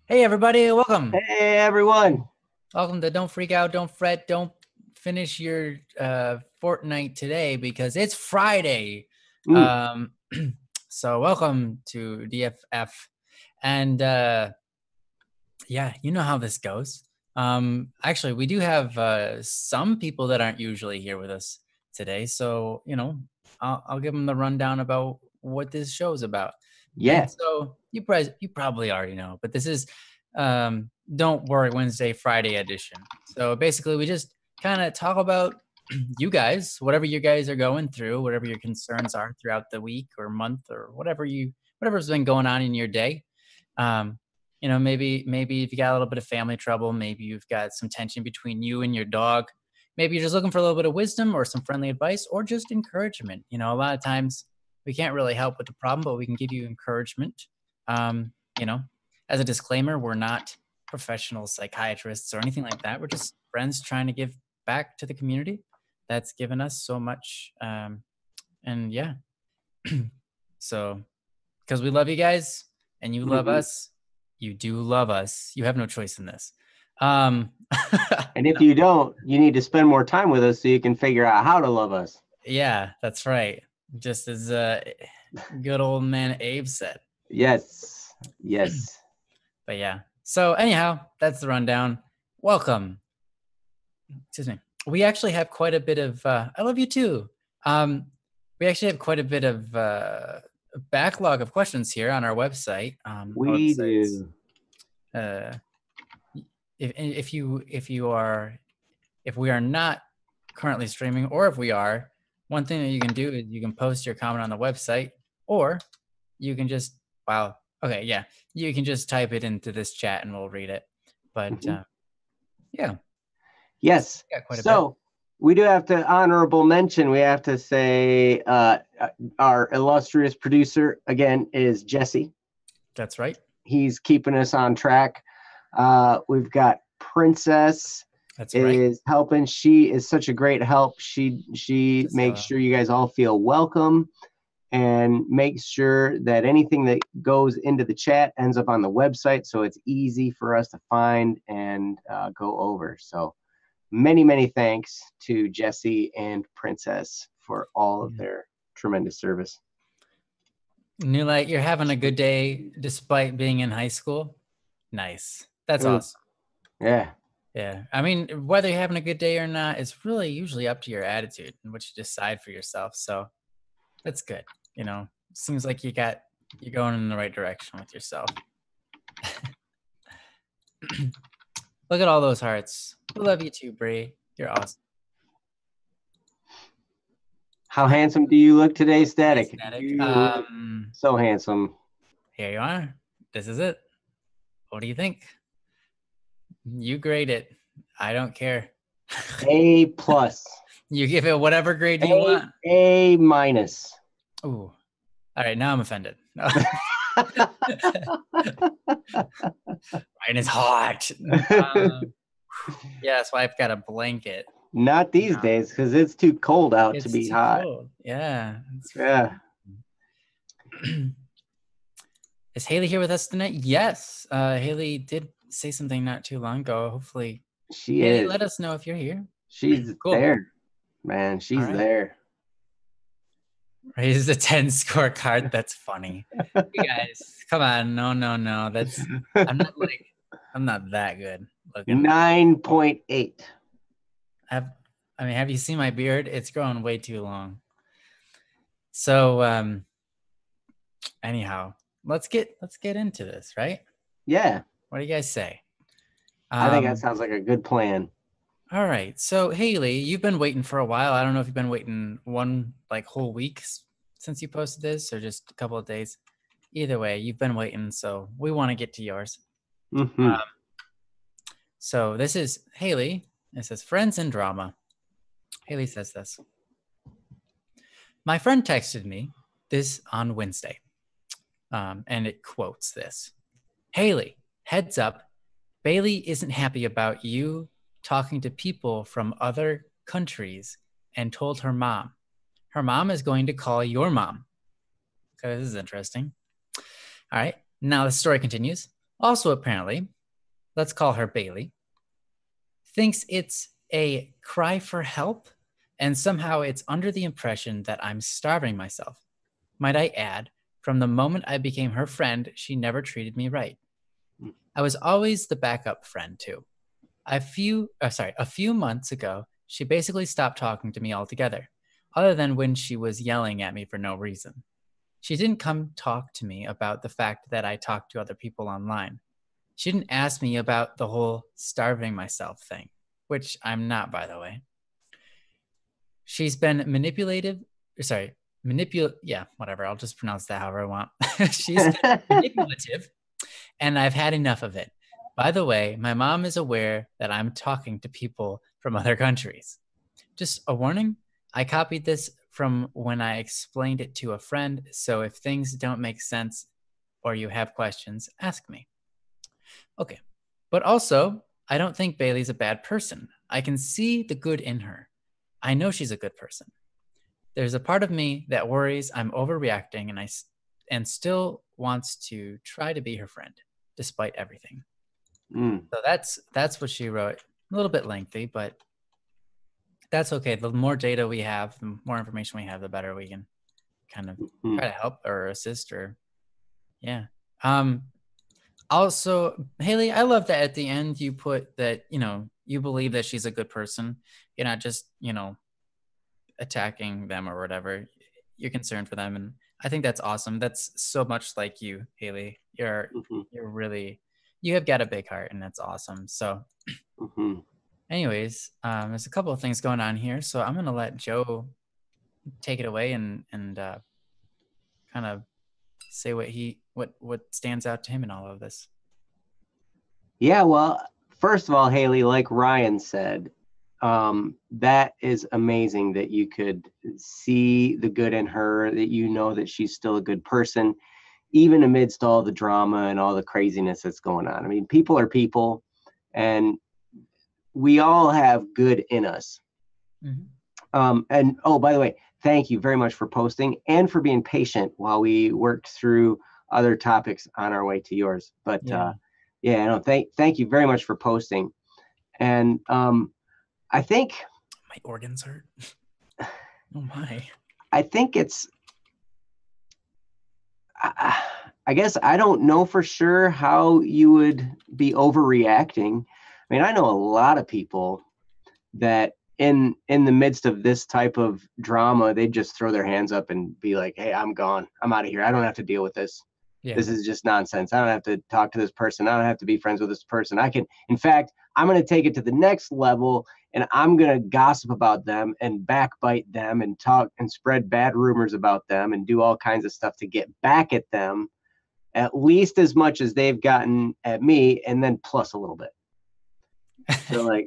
Hey everybody, welcome. Hey everyone. Welcome to Don't Freak Out, Don't Fret, Don't Finish Your Fortnite today because it's Friday. Mm, Um, so welcome to DFF. And yeah, you know how this goes. Actually, we do have some people that aren't usually here with us today. So, I'll give them the rundown about what this show is about. And yeah. so you probably already know, but this is Don't Worry Wednesday, Friday edition. So basically, we just kind of talk about you guys, whatever you guys are going through, whatever your concerns are throughout the week or month or whatever's been going on in your day. Um, maybe if you got a little bit of family trouble, maybe you've got some tension between you and your dog. Maybe you're just looking for a little bit of wisdom or some friendly advice or just encouragement. A lot of times we can't really help with the problem, but we can give you encouragement. Um, you know, as a disclaimer, we're not professional psychiatrists or anything like that. We're just friends trying to give back to the community that's given us so much. And yeah, so because we love you guys and you love hmm us, you do love us. You have no choice in this. Um, And if you don't, you need to spend more time with us so you can figure out how to love us. yeah, that's right. Just as good old man Abe said. Yes. Yes. But yeah. So anyhow, that's the rundown. Welcome. Excuse me. We actually have quite a bit of. I love you too. We actually have quite a bit of backlog of questions here on our website. Our We website's do. uh, if we are not currently streaming, or if we are, one thing that you can do is you can post your comment on the website, or you can just wow, okay, yeah, you can just type it into this chat and we'll read it. But Mhm. yeah, Yes. got quite a bit. So we do have to honorable mention. We have to say our illustrious producer again is Jesse. That's right. He's keeping us on track. We've got Princess That's right. is helping. She is such a great help. She Just makes sure you guys all feel welcome and makes sure that anything that goes into the chat ends up on the website, so it's easy for us to find and go over. So many thanks to Jesse and Princess for all of their tremendous service. New Light, you're having a good day despite being in high school. Nice. That's Mm, awesome. yeah. Yeah. I mean, whether you're having a good day or not, it's really usually up to your attitude and what you decide for yourself. So that's good. Seems like you're going in the right direction with yourself. Look at all those hearts. We love you too, Bree. You're awesome. How handsome do you look today, Hey, Static? Static. You look so handsome. Here you are. This is it. What do you think? You grade it. I don't care. A plus. You give it whatever grade you A want. A minus. Ooh. All right, now I'm offended. Mine is hot. Yeah, that's why I've got a blanket. Not these No, days because it's too cold out to it's be too hot. cold. Yeah. Yeah. Is Haley here with us tonight? Yes. Haley did say something not too long ago. Hopefully, She Haley, is. let us know if you're here. She's Cool. there, man. All She's right. there. Raise the 10 scorecard. That's funny. You guys, come on. No, no, no. I'm not I'm not that good looking. 9.8. Have, have you seen my beard? It's growing way too long. So, anyhow, let's get into this, right? Yeah. What do you guys say? I think that Um, sounds like a good plan. all right. So, Haley, you've been waiting for a while. I don't know if you've been waiting one like whole week since you posted this or just a couple of days. Either way, you've been waiting, so we want to get to yours. Mm-hmm. So this is Haley. It says friends and drama. Haley says this. My friend texted me this on Wednesday, and it quotes this. Haley, heads up, Bailey isn't happy about you talking to people from other countries and told her mom. Her mom is going to call your mom. Okay, this is interesting. All right. Now the story continues. also apparently, let's call her Bailey, thinks it's a cry for help, and somehow it's under the impression that I'm starving myself. Might I add, from the moment I became her friend, she never treated me right. I was always the backup friend too. A few months ago, she basically stopped talking to me altogether, other than when she was yelling at me for no reason. She didn't come talk to me about the fact that I talked to other people online. She didn't ask me about the whole starving myself thing, which I'm not, by the way. She's been yeah, whatever. I'll just pronounce that however I want. She's been manipulative, and I've had enough of it. By the way, my mom is aware that I'm talking to people from other countries. Just a warning, I copied this from when I explained it to a friend, so if things don't make sense or you have questions, ask me. Okay. But also, I don't think Bailey's a bad person. I can see the good in her. I know she's a good person. There's a part of me that worries I'm overreacting and still wants to try to be her friend despite everything. So that's what she wrote. A little bit lengthy, but that's okay. The more data we have, the more information we have, the better we can kind of try to help or assist or yeah. Also, Haley, I love that at the end you put that, you believe that she's a good person. You're not just, attacking them or whatever. You're concerned for them. And I think that's awesome. That's so much like you, Haley. You're really, you have got a big heart and that's awesome. So anyways, there's a couple of things going on here. So I'm going to let Joe take it away and kind of say what stands out to him in all of this. Yeah, well, first of all, Haley, like Ryan said, that is amazing that you could see the good in her, that you know that she's still a good person, even amidst all the drama and all the craziness that's going on. I mean, people are people, and we all have good in us. And oh, by the way, thank you very much for posting and for being patient while we worked through other topics on our way to yours. But yeah, no, thank you very much for posting. And I think my organs hurt. Oh my. I think it's, I guess I don't know for sure how you would be overreacting. I mean, I know a lot of people that in the midst of this type of drama, they just throw their hands up and be like, hey, I'm gone. I'm out of here. I don't have to deal with this. Yeah. This is just nonsense. I don't have to talk to this person. I don't have to be friends with this person. In fact, I'm going to take it to the next level and I'm going to gossip about them and backbite them and talk and spread bad rumors about them and do all kinds of stuff to get back at them, at least as much as they've gotten at me, and then plus a little bit. So like,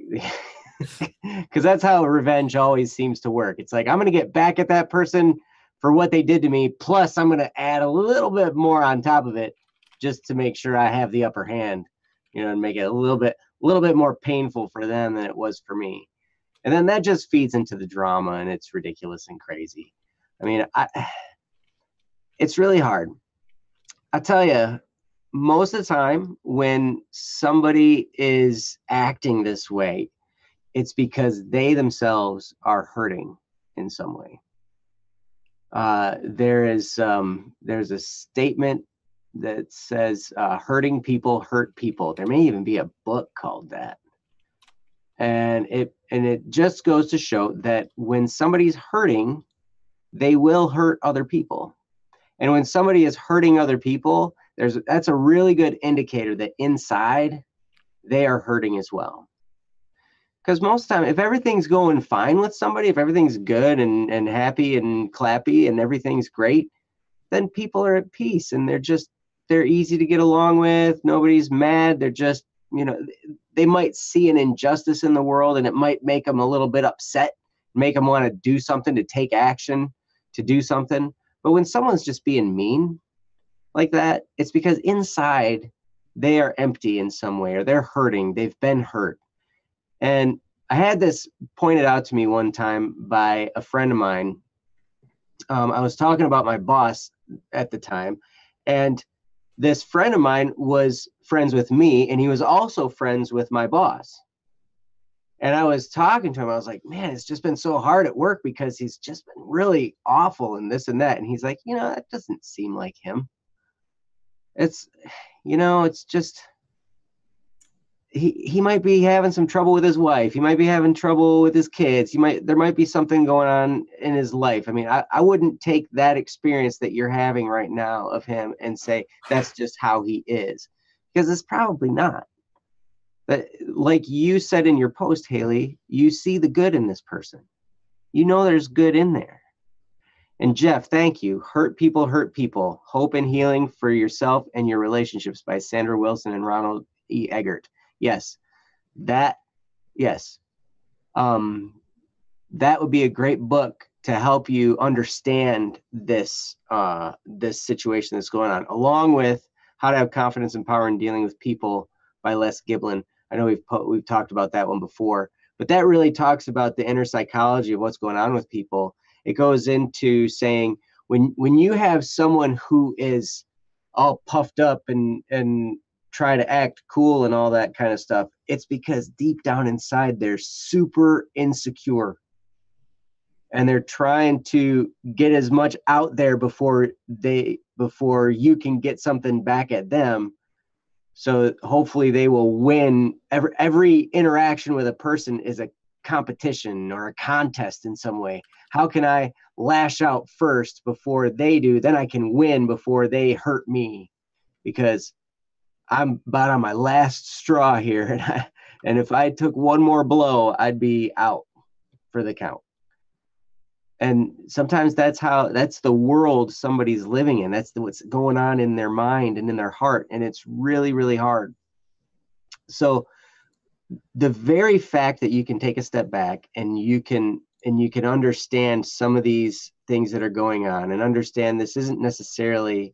because that's how revenge always seems to work. It's like, I'm going to get back at that person for what they did to me, plus I'm going to add a little bit more on top of it just to make sure I have the upper hand, and make it a little bit more painful for them than it was for me. And then that just feeds into the drama, and it's ridiculous and crazy. I mean, it's really hard. I tell you, most of the time when somebody is acting this way, it's because they themselves are hurting in some way. There's a statement that says hurting people hurt people. There may even be a book called that. And it just goes to show that when somebody's hurting, they will hurt other people. And when somebody is hurting other people, that's a really good indicator that inside they are hurting as well. Because most of the time, if everything's going fine with somebody, if everything's good and happy and clappy and everything's great, then people are at peace and they're easy to get along with. Nobody's mad. They're just, they might see an injustice in the world and it might make them a little bit upset, make them want to do something, to take action, to do something. But when someone's just being mean like that, it's because inside they are empty in some way, or they're hurting. They've been hurt. And I had this pointed out to me one time by a friend of mine. I was talking about my boss at the time, and this friend of mine was friends with me, and he was also friends with my boss. And I was talking to him. I was like, man, it's just been so hard at work because he's just been really awful and this and that. And he's like, that doesn't seem like him. It's, it's just, he might be having some trouble with his wife. He might be having trouble with his kids. There might be something going on in his life. I mean, I wouldn't take that experience that you're having right now of him and say, that's just how he is, because it's probably not. But like you said in your post, Haley, you see the good in this person. There's good in there. And Jeff, thank you. Hurt People, Hope and Healing for Yourself and Your Relationships by Sandra Wilson and Ronald E. Eggert. Yes, that would be a great book to help you understand this situation that's going on, along with How to Have Confidence and Power in Dealing with People by Les Giblin. I know we've talked about that one before, but that really talks about the inner psychology of what's going on with people. It goes into saying when you have someone who is all puffed up and try to act cool and all that kind of stuff, it's because deep down inside they're super insecure. And they're trying to get as much out there before you can get something back at them. So hopefully they will win. Every interaction with a person is a competition or a contest in some way. How can I lash out first before they do? Then I can win before they hurt me, because I'm about on my last straw here. And if I took one more blow, I'd be out for the count. And sometimes that's the world somebody's living in. That's what's going on in their mind and in their heart. And it's really, really hard. So the very fact that you can take a step back and you can understand some of these things that are going on and understand this isn't necessarily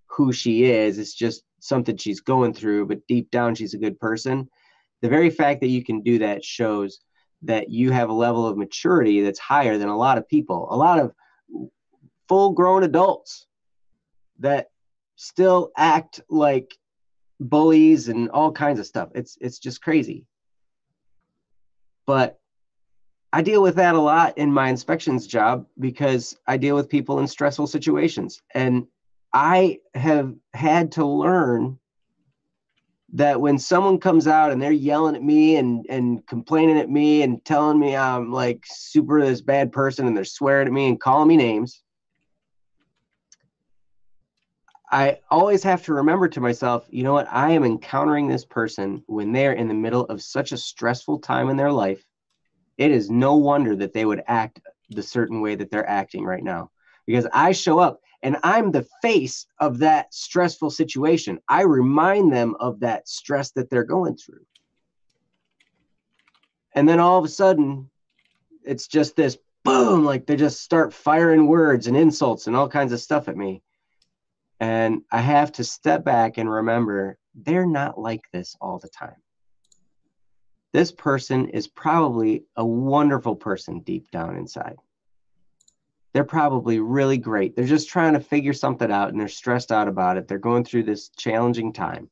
who she is, it's just something she's going through, but deep down she's a good person. The very fact that you can do that shows that you have a level of maturity that's higher than a lot of people, a lot of full-grown adults that still act like bullies and all kinds of stuff. It's just crazy. But I deal with that a lot in my inspections job because I deal with people in stressful situations. And I have had to learn that when someone comes out and they're yelling at me and complaining at me and telling me I'm like super this bad person and they're swearing at me and calling me names, I always have to remember to myself, you know what? I am encountering this person when they're in the middle of such a stressful time in their life. It is no wonder that they would act the certain way that they're acting right now, because I show up and I'm the face of that stressful situation. I remind them of that stress that they're going through. And then all of a sudden, it's just this boom, like they just start firing words and insults and all kinds of stuff at me. And I have to step back and remember they're not like this all the time. This person is probably a wonderful person deep down inside. They're probably really great. They're just trying to figure something out and they're stressed out about it. They're going through this challenging time.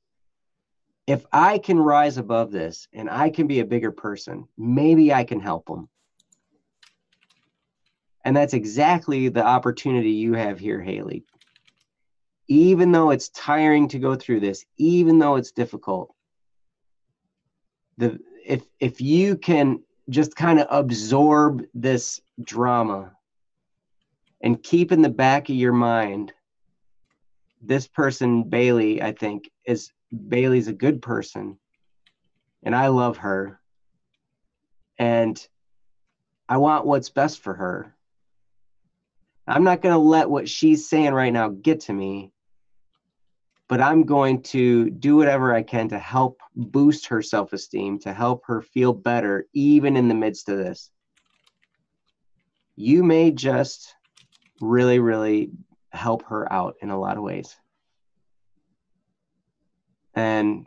If I can rise above this and I can be a bigger person, maybe I can help them. And that's exactly the opportunity you have here, Haley. Even though it's tiring to go through this, even though it's difficult, if you can just kind of absorb this drama and keep in the back of your mind, this person, Bailey, I think Bailey's a good person and I love her and I want what's best for her. I'm not going to let what she's saying right now get to me, but I'm going to do whatever I can to help boost her self-esteem, to help her feel better, even in the midst of this. You may just really, really help her out in a lot of ways. And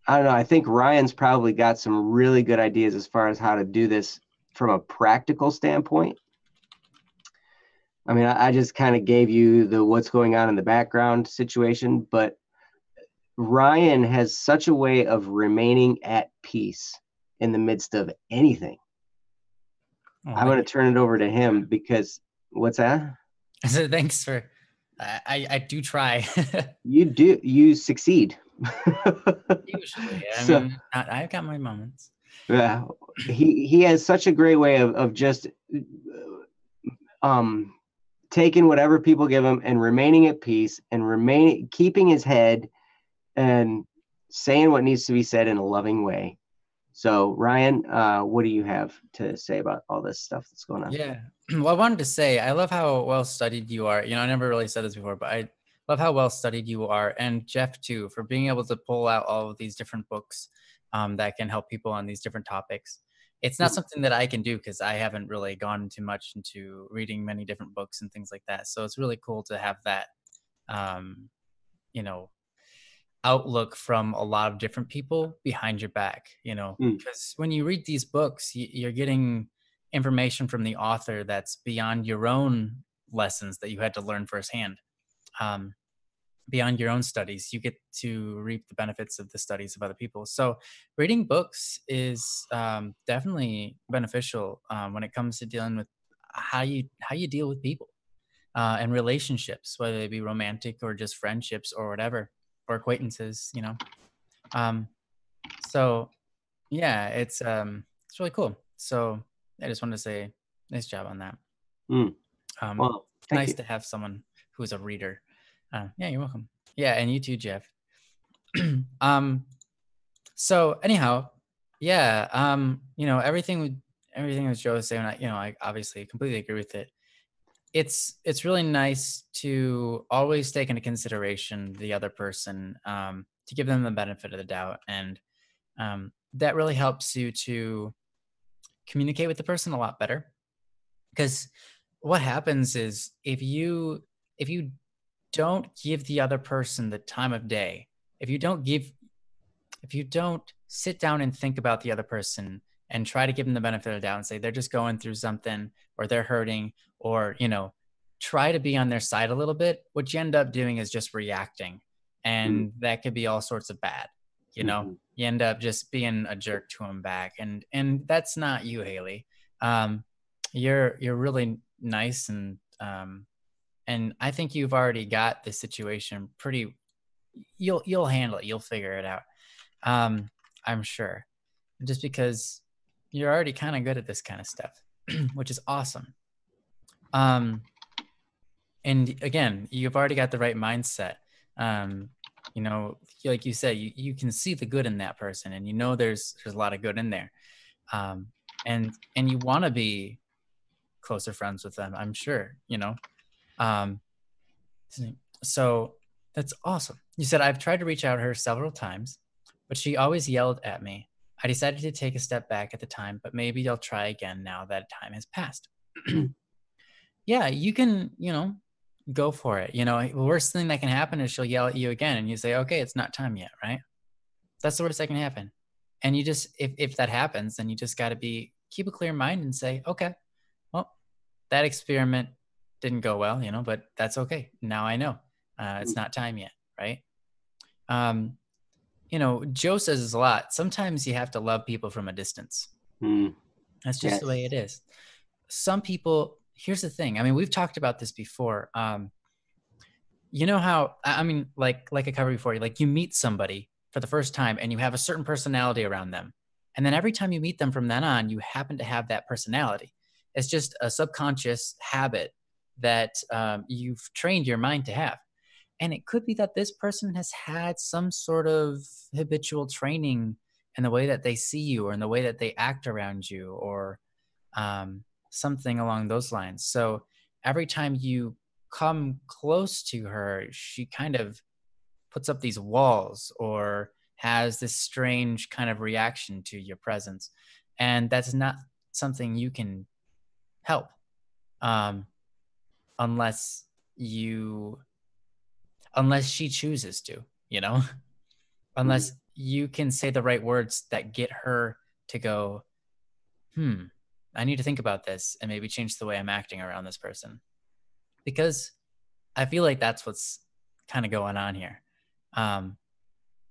I don't know, I think Ryan's probably got some really good ideas as far as how to do this from a practical standpoint. I mean, I just kind of gave you the what's going on in the background situation, but Ryan has such a way of remaining at peace in the midst of anything. Oh, I'm thank going to turn it over to you. him because what's that? So thanks for, I do try. You succeed. Usually, I So mean, I've got my moments. yeah, he has such a great way of just um taking whatever people give him and remaining at peace and remaining keeping his head and saying what needs to be said in a loving way. So Ryan, what do you have to say about all this stuff that's going on? Yeah. Well, I wanted to say, I love how well studied you are. You know, I never really said this before, but I love how well studied you are. And Jeff, too, for being able to pull out all of these different books that can help people on these different topics. It's not something that I can do because I haven't really gone too much into reading many different books and things like that. So it's really cool to have that, um, you know, outlook from a lot of different people behind your back, you know, Mm, because when you read these books, you're getting information from the author that's beyond your own lessons that you had to learn firsthand. Um, Beyond your own studies, you get to reap the benefits of the studies of other people. So, reading books is definitely beneficial when it comes to dealing with how you deal with people and relationships, whether they be romantic or just friendships or whatever, or acquaintances. You know, um, so yeah, it's really cool. So I just wanted to say nice job on that. mm. Well, It's thank nice you. to have someone who's a reader. Yeah, you're welcome. Yeah, and you too, Jeff. um, so anyhow, yeah, you know, everything that Joe was saying, I obviously completely agree with it. It's really nice to always take into consideration the other person, to give them the benefit of the doubt, and that really helps you to communicate with the person a lot better. Because what happens is if you don't give the other person the time of day, if you don't give if you don't sit down and think about the other person and try to give them the benefit of the doubt and say they're just going through something or they're hurting, or try to be on their side a little bit, what you end up doing is just reacting, Mm, and that could be all sorts of bad. mhm, You end up just being a jerk to them back, and that's not you, Haley. um you're really nice, and I think you've already got the situation pretty. You'll handle it, you'll figure it out. um, I'm sure, just because you're already kind of good at this kind of stuff, which is awesome. Um, and again, you've already got the right mindset. Um, like you said, you can see the good in that person, and there's a lot of good in there. Um, and you want to be closer friends with them, I'm sure. Um, so that's awesome. You said I've tried to reach out to her several times, but she always yelled at me. I decided to take a step back at the time, but maybe I'll try again now that time has passed. mm, Yeah, you can, go for it. The worst thing that can happen is she'll yell at you again and you say, okay, it's not time yet, right? That's the worst that can happen. And you just, if that happens, then you just got to keep a clear mind and say, okay, well, that experiment didn't go well, but that's okay. Now I know it's mm, not time yet, right? Um, Joe says this a lot. Sometimes you have to love people from a distance. mm. That's just the way it Yes. is. Some people, here's the thing. I mean, we've talked about this before. You know how, I mean, like I covered before, like you meet somebody for the first time and you have a certain personality around them. And then every time you meet them from then on, you happen to have that personality. It's just a subconscious habit that you've trained your mind to have. And it could be that this person has had some sort of habitual training in the way that they see you or in the way that they act around you, or something along those lines. So every time you come close to her, she kind of puts up these walls or has this strange kind of reaction to your presence. And that's not something you can help, um, unless you unless she chooses to, Mm, unless you can say the right words that get her to go, I need to think about this and maybe change the way I'm acting around this person. because I feel like that's what's kind of going on here. Um,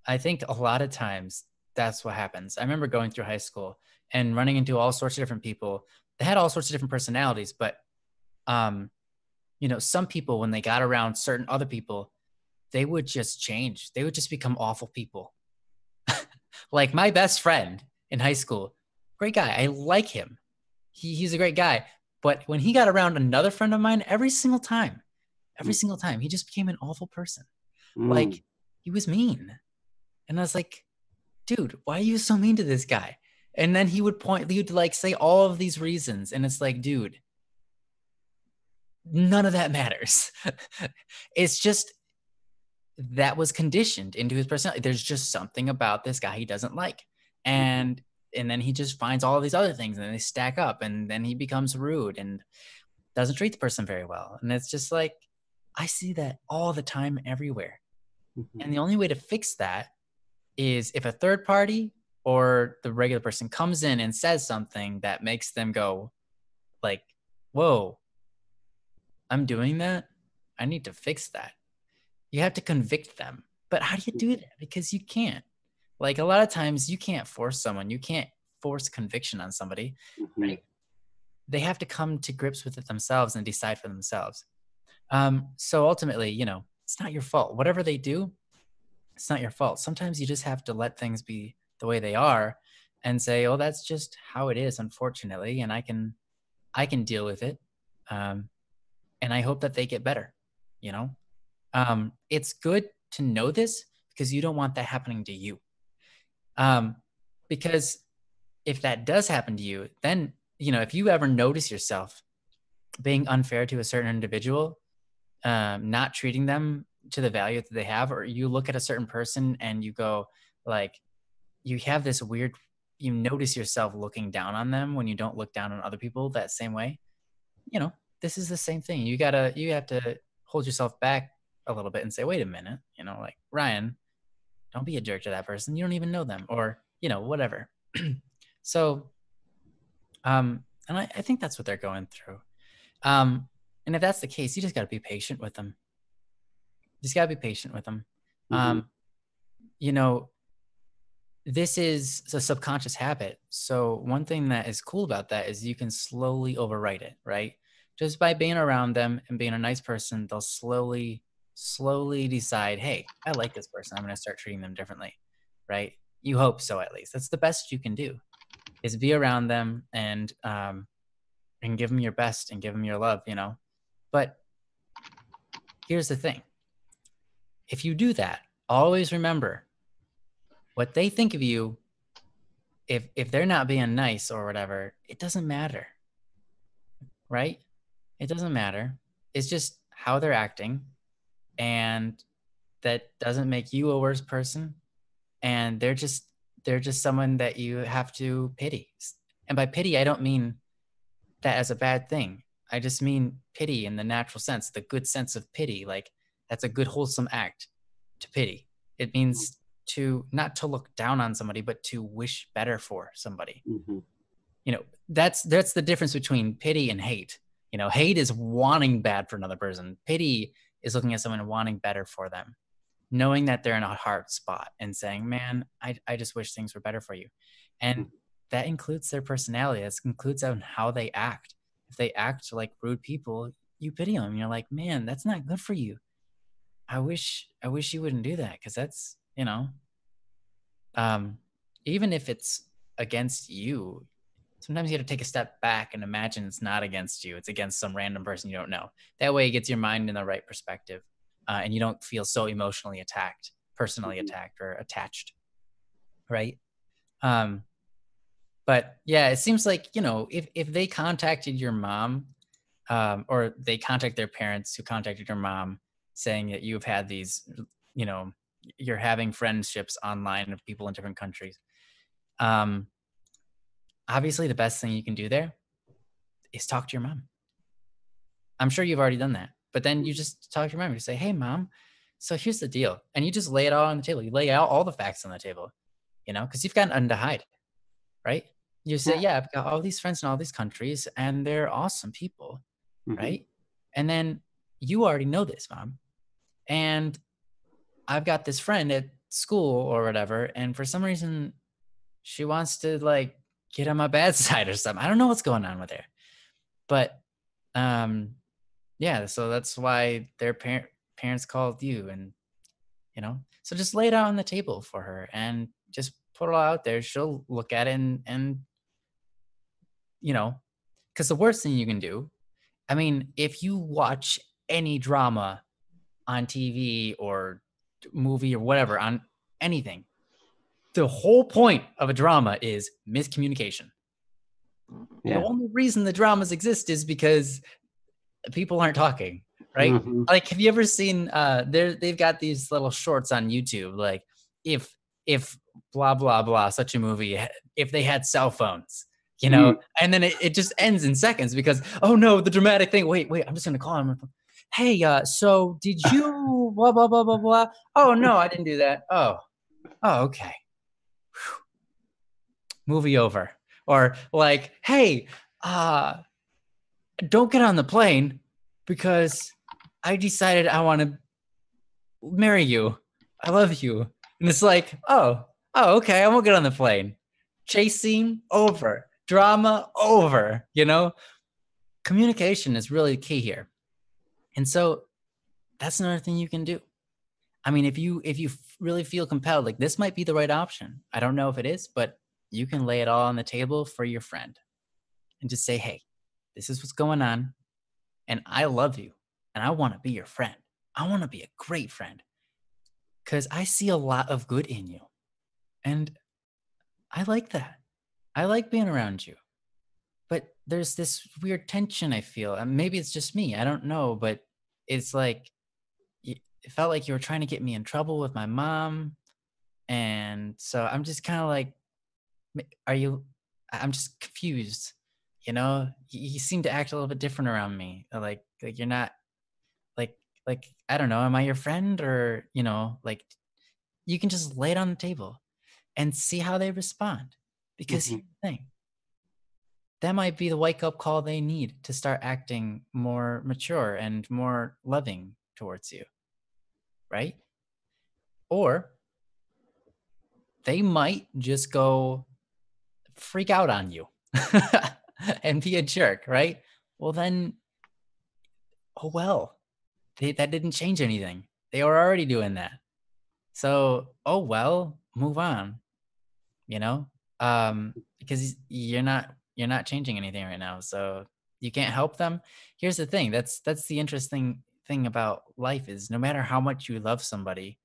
I think a lot of times that's what happens. I remember going through high school and running into all sorts of different people. They had all sorts of different personalities, but um, some people when they got around certain other people, they would just change. They would just become awful people. Like my best friend in high school, great guy. I like him. He's a great guy. But when he got around another friend of mine, every Mm, single time, he just became an awful person. mm, Like he was mean. And I was like, dude, why are you so mean to this guy? And then he would like say all of these reasons. And it's like, dude, none of that matters. It's just that was conditioned into his personality. There's just something about this guy he doesn't like. mhm, And then he just finds all of these other things and they stack up and then he becomes rude and doesn't treat the person very well. And it's just like, I see that all the time everywhere. mhm, And the only way to fix that is if a third party or the regular person comes in and says something that makes them go like, whoa, I'm doing that. I need to fix that. You have to convict them. But how do you do that? Because you can't. Like a lot of times you can't force someone. You can't force conviction on somebody, mhm, right? They have to come to grips with it themselves and decide for themselves. So ultimately, it's not your fault. Whatever they do, it's not your fault. Sometimes you just have to let things be the way they are and say, "Oh, that's just how it is, unfortunately, and I can deal with it." Um, and I hope that they get better, you know? It's good to know this because you don't want that happening to you. Um, because if that does happen to you, then, if you ever notice yourself being unfair to a certain individual, not treating them to the value that they have, or you look at a certain person and you go, like, you have this weird, you notice yourself looking down on them when you don't look down on other people that same way, you know, this is the same thing. You have to hold yourself back a little bit and say, wait a minute, like, Ryan, don't be a jerk to that person. You don't even know them, or, whatever. So, and I think that's what they're going through. Um, and if that's the case, you just got to be patient with them. Just got to be patient with them. mhm, Um, you know, this is a subconscious habit. So one thing that is cool about that is you can slowly overwrite it, right? Just by being around them and being a nice person, they'll slowly decide, hey, I like this person. I'm going to start treating them differently, right? You hope so, at least. That's the best you can do, is be around them and give them your best and give them your love. But here's the thing: if you do that, always remember what they think of you. If they're not being nice or whatever, it doesn't matter, right? It doesn't matter. It's just how they're acting, and that doesn't make you a worse person. And they're just someone that you have to pity. And by pity, I don't mean that as a bad thing. I just mean pity in the natural sense, the good sense of pity. Like, that's a good, wholesome act to pity. It means to not to look down on somebody, but to wish better for somebody. mhm, That's the difference between pity and hate. Hate is wanting bad for another person. Pity is looking at someone and wanting better for them, knowing that they're in a hard spot and saying, man, I just wish things were better for you. And mhm, that includes their personality. That includes on how they act. If they act like rude people, you pity them. You're like, man, that's not good for you. I wish you wouldn't do that, because that's um even if it's against you, sometimes you have to take a step back and imagine it's not against you, it's against some random person you don't know. That way it gets your mind in the right perspective, and you don't feel so emotionally attacked, personally mhm, attacked or attached, right? um but yeah, it seems like, if they contacted your mom, or they contact their parents who contacted your mom, saying that you've had these, you know you're having friendships online of people in different countries. um Obviously the best thing you can do there is talk to your mom. I'm sure you've already done that, but then you mhm. just talk to your mom. You say, "Hey, mom, so here's the deal," and you just lay it all on the table. You lay out all the facts on the table, because you've got nothing to hide, right? You say, Yeah, "Yeah, I've got all these friends in all these countries, and they're awesome people," mhm, right? And then you already know this, Mom. And I've got this friend at school or whatever, and for some reason she wants to like get on my bad side or something. I don't know what's going on with her. But yeah, so that's why their parents called you, and so just lay it out on the table for her and just put it all out there. She'll look at it and you know, because the worst thing you can do, I mean, if you watch any drama on TV or movie or whatever, on anything, the whole point of a drama is miscommunication. The Yeah. only reason the dramas exist is because people aren't talking, right? Mm-hmm. Like, have you ever seen they've got these little shorts on YouTube, like if blah blah blah such a movie, if they had cell phones, Mm. and then it just ends in seconds because, oh no, the dramatic thing. Wait, I'm just gonna call him. Hey, so did you blah blah blah blah blah? Oh no, I didn't do that. Oh, okay. Movie over. Or like, hey, don't get on the plane because I decided I want to marry you. I love you. And it's like, oh, okay, I won't get on the plane. Chase scene over. Drama over. Communication is really key here. And so that's another thing you can do. I mean, if you really feel compelled, like this might be the right option. I don't know if it is, but you can lay it all on the table for your friend and just say, hey, this is what's going on. And I love you. And I want to be your friend. I want to be a great friend because I see a lot of good in you. And I like that. I like being around you. But there's this weird tension I feel. And maybe it's just me. I don't know. But it's like, it felt like you were trying to get me in trouble with my mom. And so I'm just kind of like, I'm just confused. You seem to act a little bit different around me. Like you're not like, I don't know, am I your friend? Or, like you can just lay it on the table and see how they respond. Because Mm-hmm. here's the thing, that might be the wake up call they need to start acting more mature and more loving towards you, right? Or they might just go freak out on you and be a jerk, right? Well, then, oh well, that didn't change anything. They were already doing that. So, oh well, move on, you know? Because you're not changing anything right now. So you can't help them. Here's the thing. That's the interesting thing about life is no matter how much you love somebody,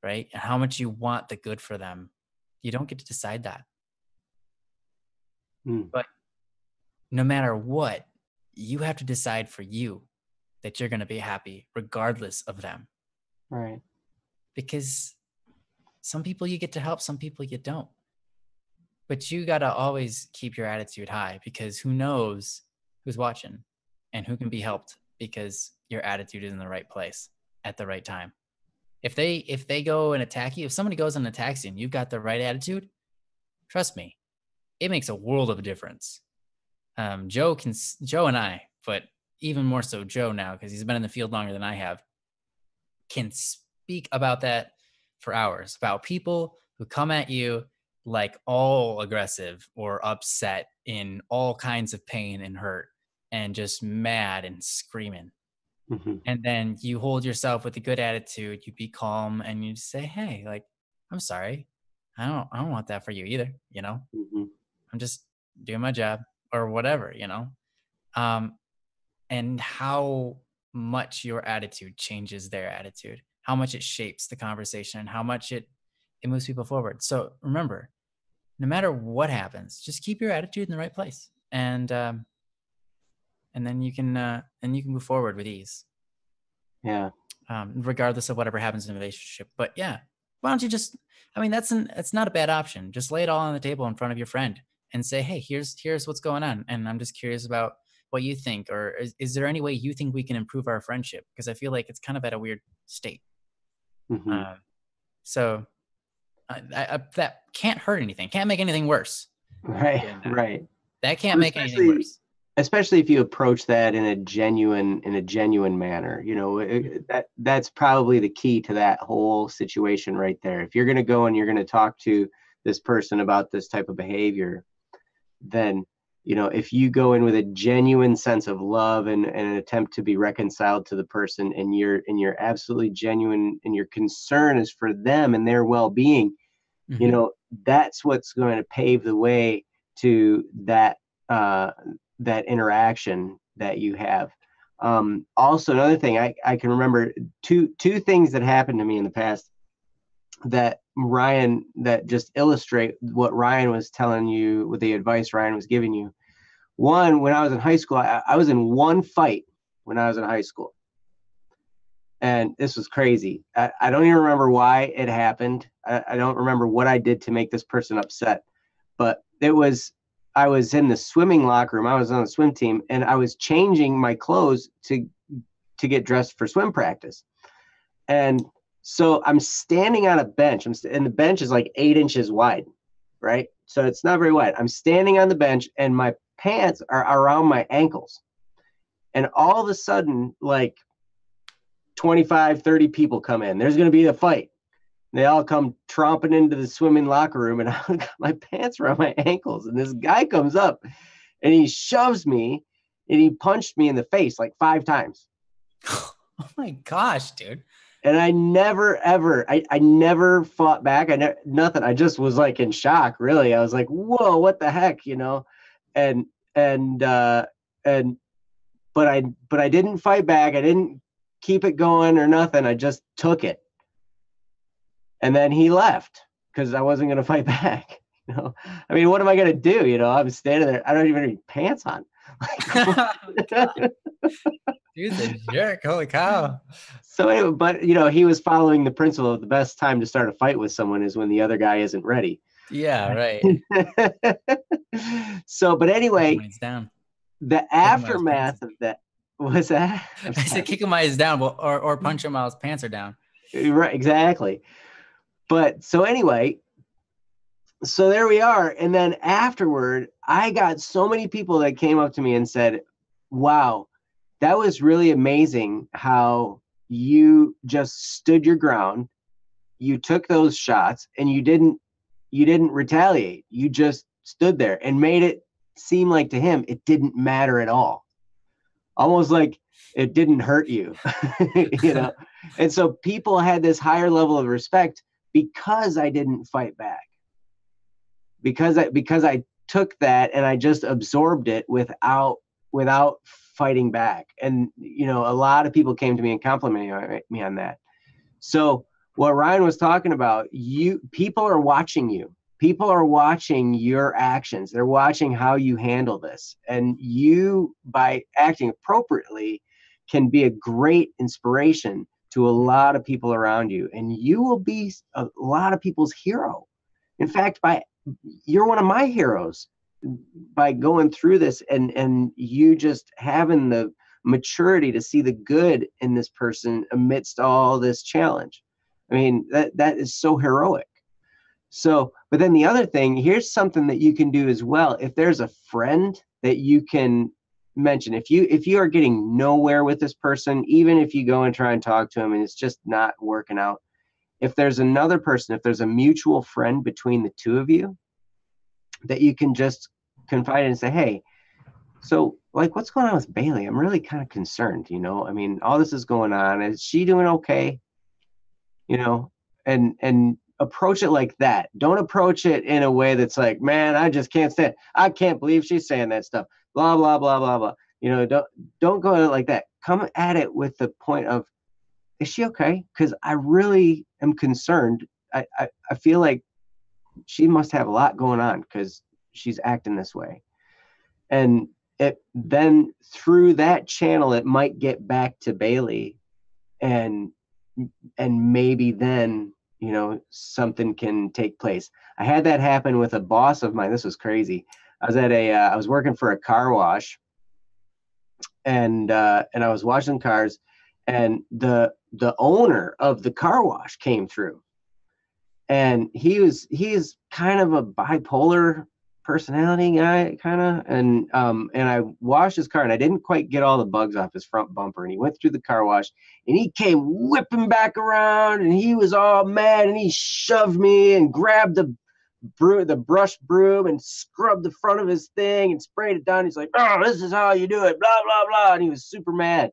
right? And how much you want the good for them, you don't get to decide that. Mm. But no matter what, you have to decide for you that you're going to be happy regardless of them. Right. Because some people you get to help, some people you don't. But you got to always keep your attitude high because who knows who's watching and who can be helped because your attitude is in the right place at the right time. If they go and attack you, if somebody goes and attacks you and you've got the right attitude, trust me, it makes a world of a difference. Joe and I, but even more so Joe now because he's been in the field longer than I have, can speak about that for hours, about people who come at you like all aggressive or upset in all kinds of pain and hurt and just mad and screaming. Mm-hmm. And then you hold yourself with a good attitude, you be calm and you say, hey, like, I'm sorry. I don't want that for you either, Mm-hmm. I'm just doing my job or whatever, and how much your attitude changes their attitude, how much it shapes the conversation, and how much it moves people forward. So remember, no matter what happens, just keep your attitude in the right place, and then you can move forward with ease, Yeah. regardless of whatever happens in the relationship. But yeah, why don't you just? I mean, that's not a bad option. Just lay it all on the table in front of your friend and say, hey, here's what's going on, and I'm just curious about what you think, or is there any way you think we can improve our friendship? Because I feel like it's kind of at a weird state. Mm-hmm. Uh, so that can't hurt anything, can't make anything worse. Right. Doing that. Right. That can't Well, make anything especially worse. especially if you approach that in a genuine manner. That's probably the key to that whole situation right there. If you're going to go and you're going to talk to this person about this type of behavior, then if you go in with a genuine sense of love and an attempt to be reconciled to the person, and you're absolutely genuine, and your concern is for them and their well-being, that's what's going to pave the way to that interaction that you have. Also, another thing I can remember, two things that happened to me in the past that just illustrate what Ryan was telling you, with the advice Ryan was giving you. One, when I was in high school, I was in one fight when I was in high school. And this was crazy. I don't even remember why it happened. I don't remember what I did to make this person upset. But I was in the swimming locker room. I was on the swim team, and I was changing my clothes to get dressed for swim practice. And so I'm standing on a bench, and the bench is like 8 inches wide, right? So it's not very wide. I'm standing on the bench, and my pants are around my ankles. And all of a sudden, like 25, 30 people come in. There's going to be a fight. They all come tromping into the swimming locker room, and I got my pants around my ankles. And this guy comes up, and he shoves me, and he punched me in the face like 5 times. Oh my gosh, dude. And I never, ever, I never fought back. Nothing. I just was like in shock, really. I was like, whoa, what the heck, but I didn't fight back. I didn't keep it going or nothing. I just took it. And then he left because I wasn't going to fight back. I mean, what am I going to do? I'm standing there. I don't even have any pants on. Dude's a jerk. Holy cow. So anyway, but he was following the principle of the best time to start a fight with someone is when the other guy isn't ready. Yeah, right. So, but anyway, down. The aftermath of that was that. I said kick him while he's down, or punch him while his pants are down. Right, exactly. But so anyway, so there we are. And then afterward, I got so many people that came up to me and said, wow, that was really amazing how you just stood your ground. You took those shots and you didn't retaliate. You just stood there and made it seem like to him it didn't matter at all. Almost like it didn't hurt you. And so people had this higher level of respect because I didn't fight back. Because I took that and I just absorbed it without fighting back. And a lot of people came to me and complimented me on that. So what Ryan was talking about, people are watching you. People are watching your actions. They're watching how you handle this. And you, by acting appropriately, can be a great inspiration to a lot of people around you. And you will be a lot of people's hero. In fact, you're one of my heroes by going through this and you just having the maturity to see the good in this person amidst all this challenge. I mean, that is so heroic. So, but then the other thing, here's something that you can do as well. If there's a friend that you can mention, if you are getting nowhere with this person, even if you go and try and talk to him and it's just not working out, if there's another person, if there's a mutual friend between the two of you that you can just confide in and say, hey, so like, what's going on with Bailey? I'm really kind of concerned, I mean, all this is going on. Is she doing okay? And approach it like that. Don't approach it in a way that's like, man, I just can't stand it. I can't believe she's saying that stuff. Blah, blah, blah, blah, blah. Don't go at it like that. Come at it with the point of, is she okay? Because I really am concerned. I feel like she must have a lot going on because she's acting this way. And then through that channel, it might get back to Bailey, and maybe then, something can take place. I had that happen with a boss of mine. This was crazy. I was I was working for a car wash, and I was washing cars, and the owner of the car wash came through, and he is kind of a bipolar personality guy, kind of. And I washed his car, and I didn't quite get all the bugs off his front bumper. And he went through the car wash, and he came whipping back around, and he was all mad, and he shoved me and grabbed the brush broom and scrubbed the front of his thing and sprayed it down. He's like, "Oh, this is how you do it, blah blah blah," and he was super mad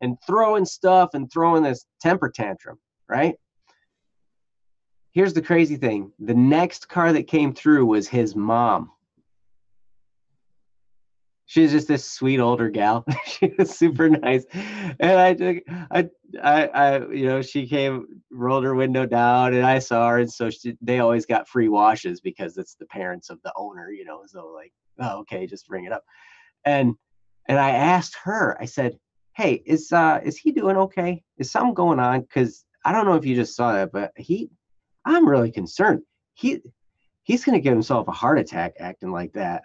and throwing stuff and throwing this temper tantrum, right? Here's the crazy thing. The next car that came through was his mom. She was just this sweet older gal. She was super nice. And she came, rolled her window down, and I saw her. And so they always got free washes because it's the parents of the owner, so like, oh, okay, just bring it up. And I asked her, I said, "Hey, is he doing okay? Is something going on? Because I don't know if you just saw that, but I'm really concerned. He's going to give himself a heart attack acting like that."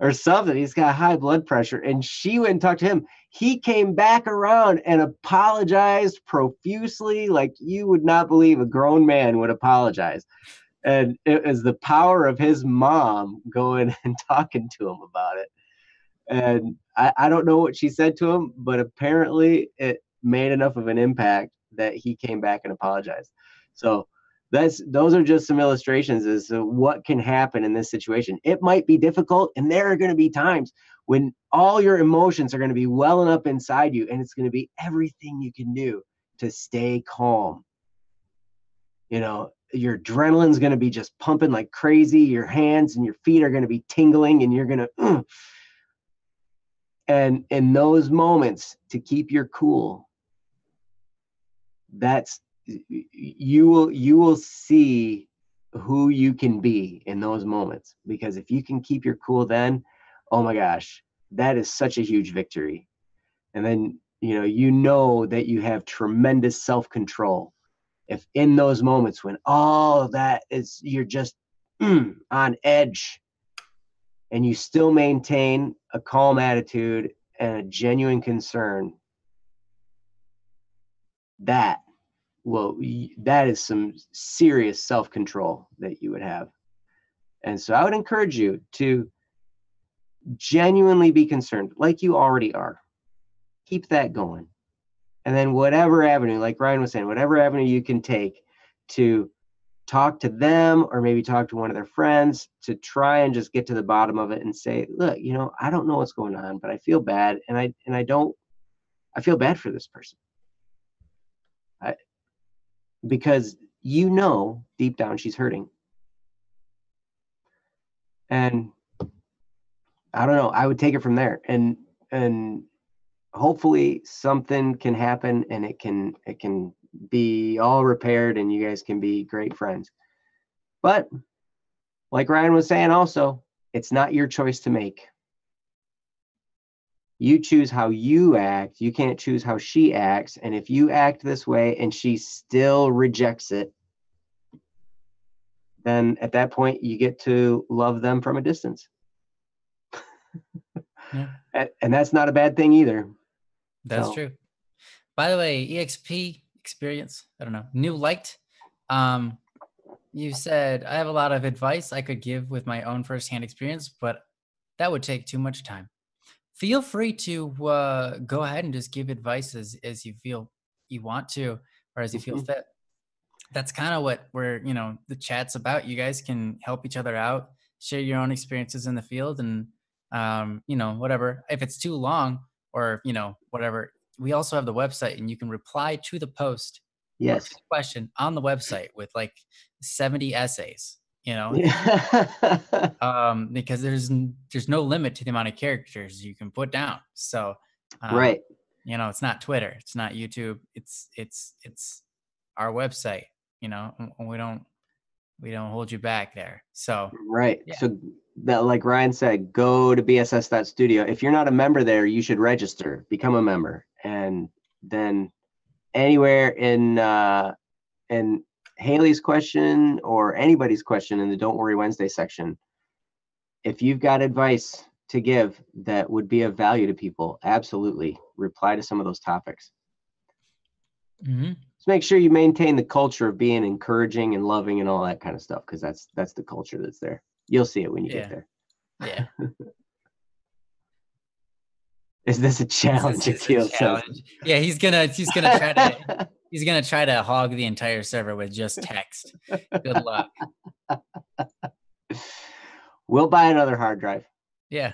Or something. He's got high blood pressure. And she went and talked to him. He came back around and apologized profusely, like you would not believe a grown man would apologize. And it was the power of his mom going and talking to him about it. And I don't know what she said to him, but apparently it made enough of an impact that he came back and apologized. So those are just some illustrations as to what can happen in this situation. It might be difficult, and there are going to be times when all your emotions are going to be welling up inside you, and it's going to be everything you can do to stay calm. Your adrenaline's going to be just pumping like crazy. Your hands and your feet are going to be tingling, and you're going to and in those moments, to keep your cool, you will see who you can be in those moments. Because if you can keep your cool, then, oh my gosh, that is such a huge victory. And then that you have tremendous self-control. If in those moments when all that is, you're just on edge, and you still maintain a calm attitude and a genuine concern, that is some serious self-control that you would have. And so I would encourage you to genuinely be concerned, like you already are. Keep that going. And then whatever avenue, like Ryan was saying, whatever avenue you can take to talk to them, or maybe talk to one of their friends, to try and just get to the bottom of it and say, "Look, I don't know what's going on, but I feel bad, and I feel bad for this person." Because deep down she's hurting. And I don't know, I would take it from there, and hopefully something can happen, and it can be all repaired, and you guys can be great friends. But like Ryan was saying also, it's not your choice to make. You choose how you act. You can't choose how she acts. And if you act this way and she still rejects it, then at that point you get to love them from a distance. Yeah. And that's not a bad thing either. That's true. By the way, EXP experience, I don't know, new liked. You said, "I have a lot of advice I could give with my own firsthand experience, but that would take too much time." Feel free to go ahead and just give advice as you feel you want to, or as you feel fit. That's kind of what the chat's about. You guys can help each other out, share your own experiences in the field, and whatever. If it's too long, or whatever, we also have the website, and you can reply to the post. Yes. Or to the question on the website with like 70 essays. Because there's no limit to the amount of characters you can put down. So, right. It's not Twitter, it's not YouTube, it's our website. We don't hold you back there. So, right. Yeah. So that, like Ryan said, go to BSS Studio. If you're not a member there, you should register, become a member, and then anywhere in Haley's question or anybody's question in the Don't Worry Wednesday section, if you've got advice to give that would be of value to people, absolutely reply to some of those topics. Mm-hmm. Just make sure you maintain the culture of being encouraging and loving and all that kind of stuff, because that's the culture that's there. You'll see it when you get there. Yeah. Is this a challenge? This is a challenge. Yeah, he's gonna try to hog the entire server with just text. Good luck. We'll buy another hard drive. Yeah.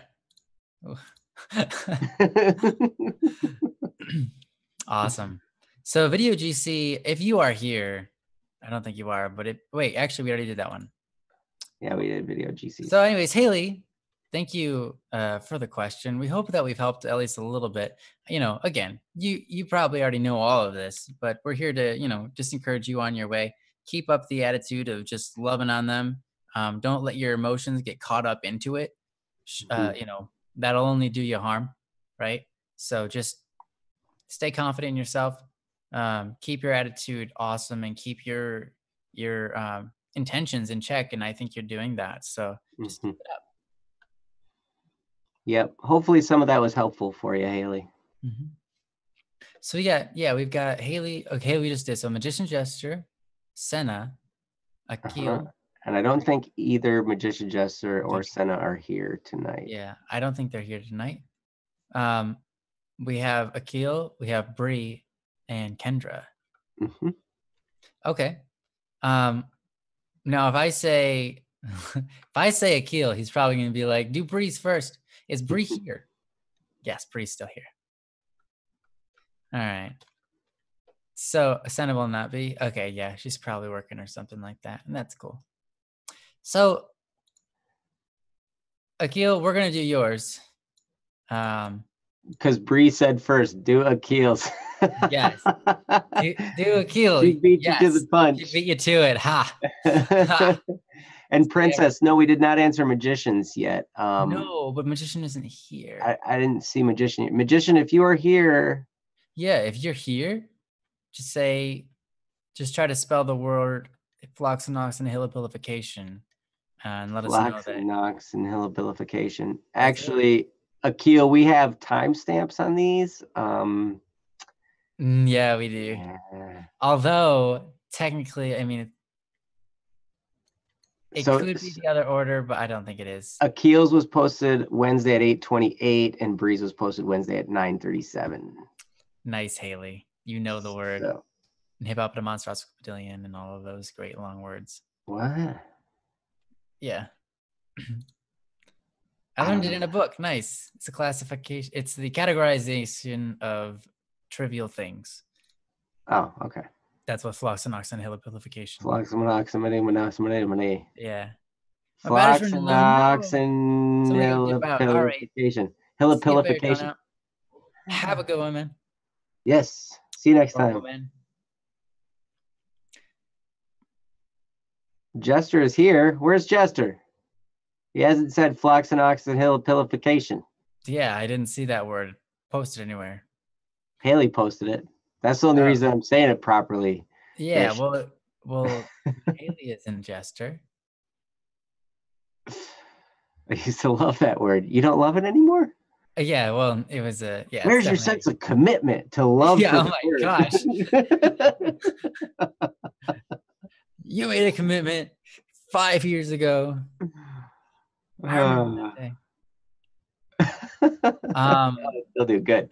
Awesome. So Video GC, if you are here, I don't think you are, but wait, actually we already did that one. Yeah, we did Video GC. So anyways, Haley, thank you for the question. We hope that we've helped at least a little bit. You know, again, you probably already know all of this, but we're here to, you know, just encourage you on your way. Keep up the attitude of just loving on them. Don't let your emotions get caught up into it. You know, that'll only do you harm, right? So just stay confident in yourself. Keep your attitude awesome and keep your intentions in check. And I think you're doing that. So just keep it up. Yep. Hopefully some of that was helpful for you, Haley. So yeah, we've got Haley. Okay, we just did so Magician Gesture, Senna, Akil. And I don't think either Magician Gesture or Senna are here tonight. Yeah, I don't think they're here tonight. We have Akil, we have Bree, and Kendra. Okay. Now if I say Akil, he's probably gonna be like, do Bree's first. Is Bree here? Yes, Bree's still here. All right. So Senna will not be. Okay, yeah, she's probably working or something like that, and that's cool. So Akil, we're gonna do yours. Because Bree said first, do Akil's. Yes. Do Akil. She beat you to the punch. She beat you to it. Ha. And Princess, no, we did not answer Magicians yet. No, but Magician isn't here. I didn't see Magician yet. Magician, if you are here. Yeah, if you're here, just try to spell the word Floxanox and vilification. And let us know that. Floxanox and vilification. Actually, Akil, we have timestamps on these. Yeah, we do. Yeah. Although technically, I mean, it could be the other order, but I don't think it is. Akil's was posted Wednesday at 8:28, and Bree's was posted Wednesday at 9:37. Nice, Haley. You know the word. So. Hip hop to monstrous quadrillion and all of those great long words. What? Yeah. I learned it in a book. Nice. It's a classification. It's the categorization of trivial things. Oh, okay. That's what Floxanox and vilification. Floxanox Yeah. Floxanox and vilification. Vilification. Have a good one, man. Yes. See you next time. Man. Jester is here. Where's Jester? He hasn't said Floxanox and vilification. Yeah, I didn't see that word posted anywhere. Haley posted it. That's the only reason I'm saying it properly. Yeah, well, Haley isn't Jester. I used to love that word. You don't love it anymore? Yeah, well, it was a yeah. Where's your sense of commitment to love? Yeah, oh my gosh. You made a commitment 5 years ago. I remember that day. They'll do good.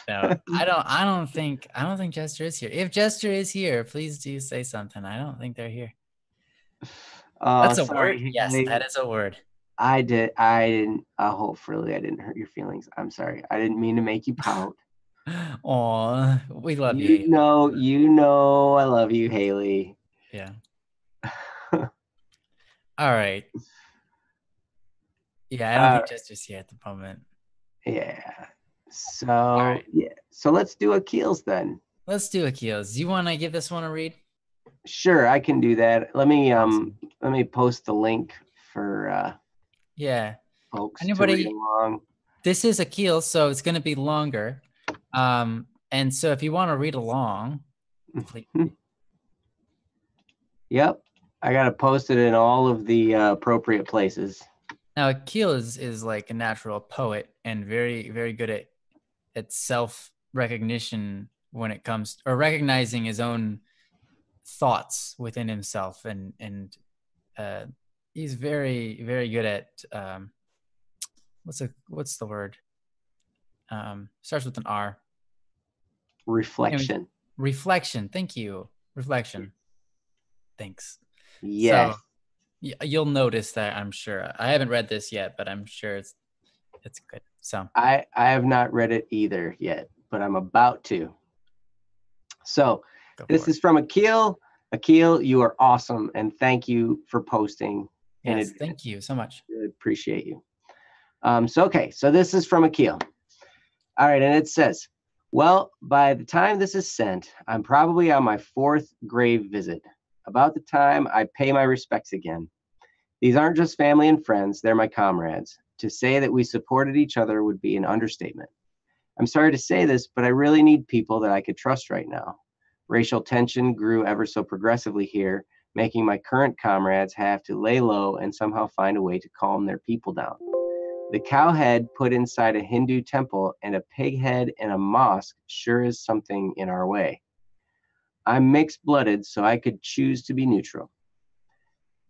No, I don't think Jester is here. If Jester is here, please do say something. I don't think they're here. That's a word. Yes, that is a word. I didn't. Hopefully, I didn't hurt your feelings. I'm sorry. I didn't mean to make you pout. Aw, we love you. You know, I love you, Haley. Yeah. All right. Yeah, I don't think Jester's here at the moment. Yeah. So So let's do Akil's then. Let's do Akil's. You want to give this one a read? Sure, I can do that. Let me post the link for folks to read along. This is Akil, so it's going to be longer. And so if you want to read along, please. Yep, I got to post it in all of the appropriate places. Now, Akil is like a natural poet and very, very good at self-recognition when it comes, or recognizing his own thoughts within himself, and uh, he's very, very good at what's the word? Starts with an R. Anyways, Reflection. reflection. Thank you. Reflection. Thanks. Yes. So you'll notice that, I'm sure. I haven't read this yet, but I'm sure it's good. So I have not read it either yet, but I'm about to. So go this for it. is from Akil. Akil, you are awesome, and thank you for posting in Yes, advance. thank you so much. Really appreciate you. So this is from Akil. All right, and it says, well, by the time this is sent, I'm probably on my 4th grave visit, about the time I pay my respects again. These aren't just family and friends, they're my comrades. To say that we supported each other would be an understatement. I'm sorry to say this, but I really need people that I could trust right now. Racial tension grew ever so progressively here, making my current comrades have to lay low and somehow find a way to calm their people down. The cow head put inside a Hindu temple and a pig head in a mosque sure is something in our way. I'm mixed-blooded, so I could choose to be neutral.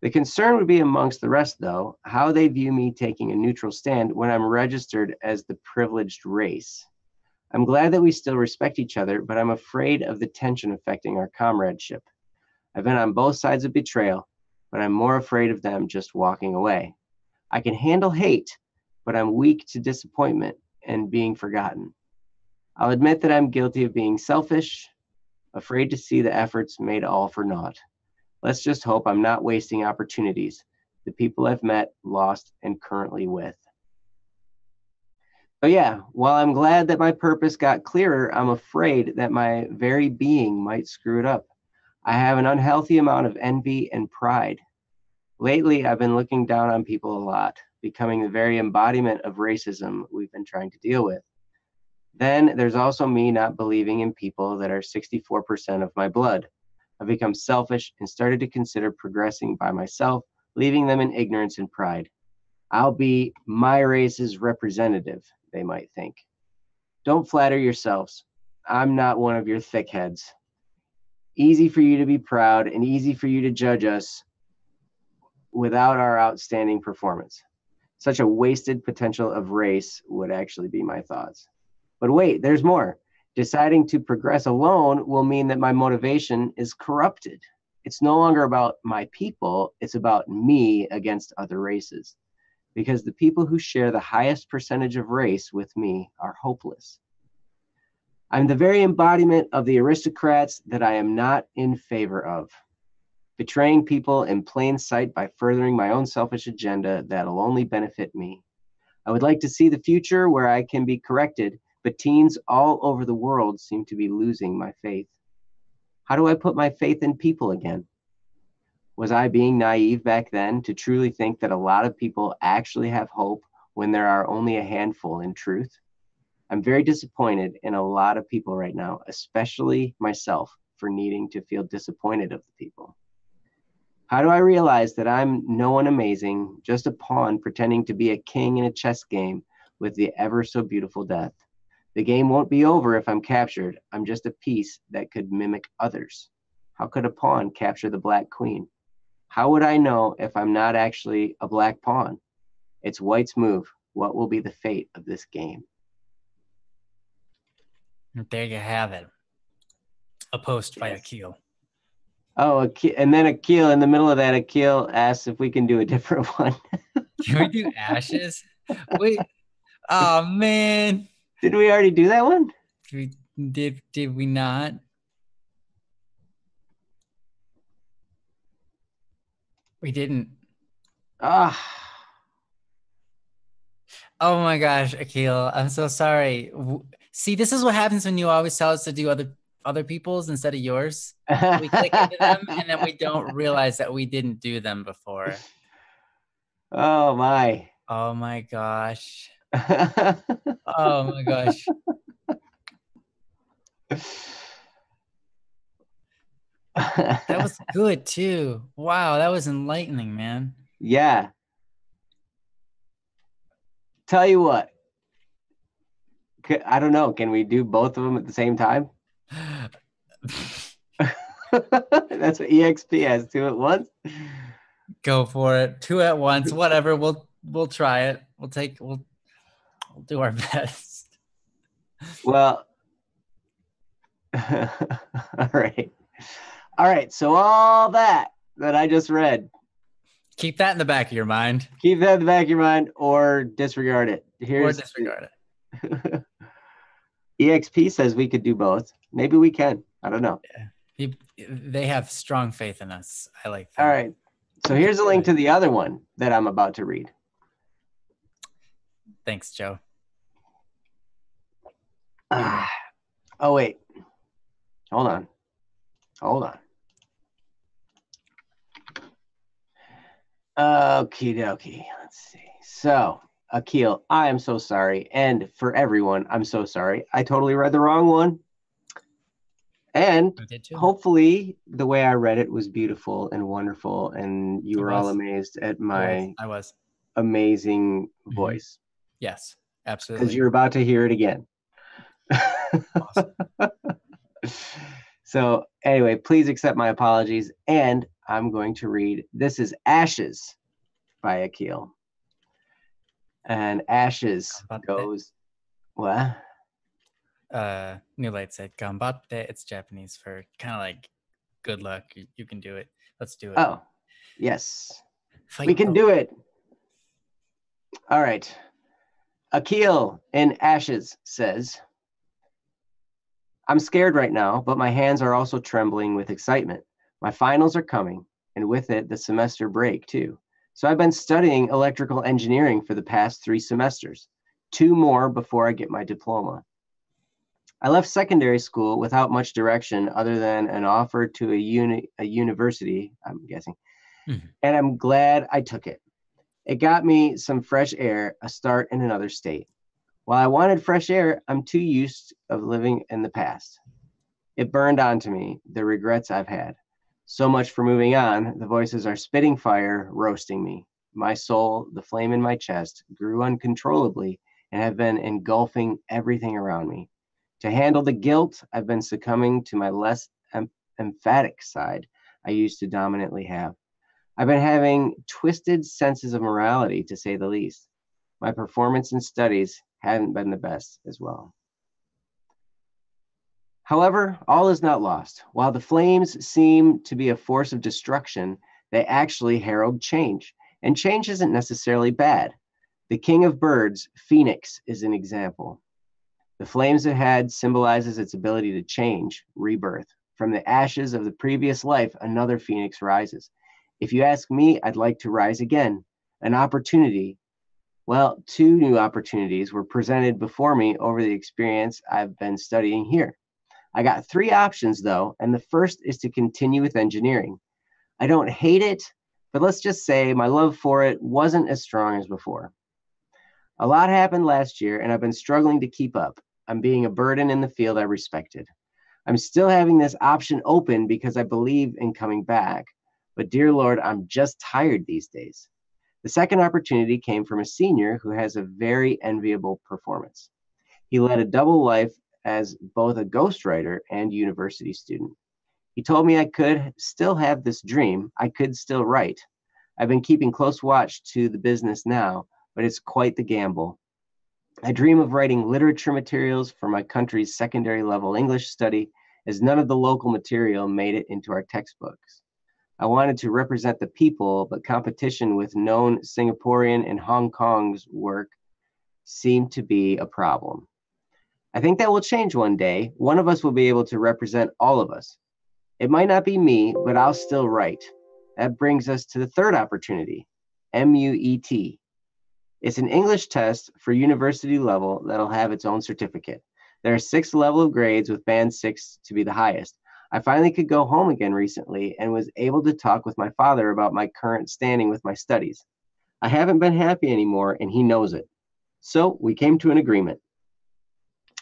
The concern would be amongst the rest, though, how they view me taking a neutral stand when I'm registered as the privileged race. I'm glad that we still respect each other, but I'm afraid of the tension affecting our comradeship. I've been on both sides of betrayal, but I'm more afraid of them just walking away. I can handle hate, but I'm weak to disappointment and being forgotten. I'll admit that I'm guilty of being selfish, afraid to see the efforts made all for naught. Let's just hope I'm not wasting opportunities, the people I've met, lost, and currently with. So yeah, while I'm glad that my purpose got clearer, I'm afraid that my very being might screw it up. I have an unhealthy amount of envy and pride. Lately, I've been looking down on people a lot, becoming the very embodiment of racism we've been trying to deal with. Then there's also me not believing in people that are 64% of my blood. I've become selfish and started to consider progressing by myself, leaving them in ignorance and pride. I'll be my race's representative, they might think. Don't flatter yourselves. I'm not one of your thickheads. Easy for you to be proud and easy for you to judge us without our outstanding performance. Such a wasted potential of race would actually be my thoughts. But wait, there's more. Deciding to progress alone will mean that my motivation is corrupted. It's no longer about my people, it's about me against other races. Because the people who share the highest percentage of race with me are hopeless. I'm the very embodiment of the aristocrats that I am not in favor of. Betraying people in plain sight by furthering my own selfish agenda that'll only benefit me. I would like to see the future where I can be corrected, but teens all over the world seem to be losing my faith. How do I put my faith in people again? Was I being naive back then to truly think that a lot of people actually have hope when there are only a handful in truth? I'm very disappointed in a lot of people right now, especially myself, for needing to feel disappointed of the people. How do I realize that I'm no one amazing, just a pawn pretending to be a king in a chess game with the ever so beautiful death? The game won't be over if I'm captured. I'm just a piece that could mimic others. How could a pawn capture the Black Queen? How would I know if I'm not actually a black pawn? It's White's move. What will be the fate of this game? There you have it. A post by Yes. Akil. Oh, and then Akil, in the middle of that, Akil asks if we can do a different one. Can we do ashes? Wait. Oh man. Did we already do that one? Did we not? We didn't. Ah. Oh my gosh, Akil, I'm so sorry. See, this is what happens when you always tell us to do other people's instead of yours. We click into them and then we don't realize that we didn't do them before. Oh my. Oh my gosh. Oh my gosh. That was good too. Wow, that was enlightening, man. Yeah. Tell you what. I don't know. Can we do both of them at the same time? That's what EXP has, 2 at once. Go for it. 2 at once. Whatever. We'll try it. We'll do our best. Well, all right. All right. So all that I just read, Keep that in the back of your mind. keep that in the back of your mind or disregard it. Or disregard it. EXP says we could do both. Maybe we can. I don't know. Yeah. They have strong faith in us. I like that. All right. So here's a link to the other one that I'm about to read. Thanks, Joe. Oh, wait. Hold on. Okie dokie. Let's see. So, Akil, I am so sorry. And for everyone, I'm so sorry. I totally read the wrong one. And hopefully the way I read it was beautiful and wonderful. And you were all amazed at my amazing voice. Yes, absolutely. Because you're about to hear it again. Awesome. So anyway, please accept my apologies. And I'm going to read, this is Ashes by Akil. And Ashes goes, what? New Light said, "Ganbatte." It's Japanese for kind of like good luck. You can do it. Let's do it. Oh, yes. We can do it. All right. Akil in Ashes says, I'm scared right now, but my hands are also trembling with excitement. My finals are coming, and with it, the semester break too. So I've been studying electrical engineering for the past 3 semesters, 2 more before I get my diploma. I left secondary school without much direction other than an offer to a university, I'm guessing, and I'm glad I took it. It got me some fresh air, a start in another state. While I wanted fresh air, I'm too used of living in the past. It burned onto me, the regrets I've had. So much for moving on. The voices are spitting fire, roasting me. My soul, the flame in my chest, grew uncontrollably and have been engulfing everything around me. To handle the guilt, I've been succumbing to my less emphatic side I used to dominantly have. I've been having twisted senses of morality, to say the least. My performance in studies hadn't been the best as well. However, all is not lost. While the flames seem to be a force of destruction, they actually herald change. And change isn't necessarily bad. The king of birds, Phoenix, is an example. The flames ahead symbolizes its ability to change, rebirth. From the ashes of the previous life, another phoenix rises. If you ask me, I'd like to rise again. An opportunity. Well, 2 new opportunities were presented before me over the experience I've been studying here. I got 3 options though, and the first is to continue with engineering. I don't hate it, but let's just say my love for it wasn't as strong as before. A lot happened last year, and I've been struggling to keep up. I'm being a burden in the field I respected. I'm still having this option open because I believe in coming back, but dear Lord, I'm just tired these days. The second opportunity came from a senior who has a very enviable performance. He led a double life as both a ghostwriter and university student. He told me I could still have this dream. I could still write. I've been keeping close watch to the business now, but it's quite the gamble. I dream of writing literature materials for my country's secondary level English study, as none of the local material made it into our textbooks. I wanted to represent the people, but competition with known Singaporean and Hong Kong's work seemed to be a problem. I think that will change one day. One of us will be able to represent all of us. It might not be me, but I'll still write. That brings us to the third opportunity, MUET. It's an English test for university level that'll have its own certificate. There are 6 levels of grades with band 6 to be the highest. I finally could go home again recently and was able to talk with my father about my current standing with my studies. I haven't been happy anymore, and he knows it. So we came to an agreement.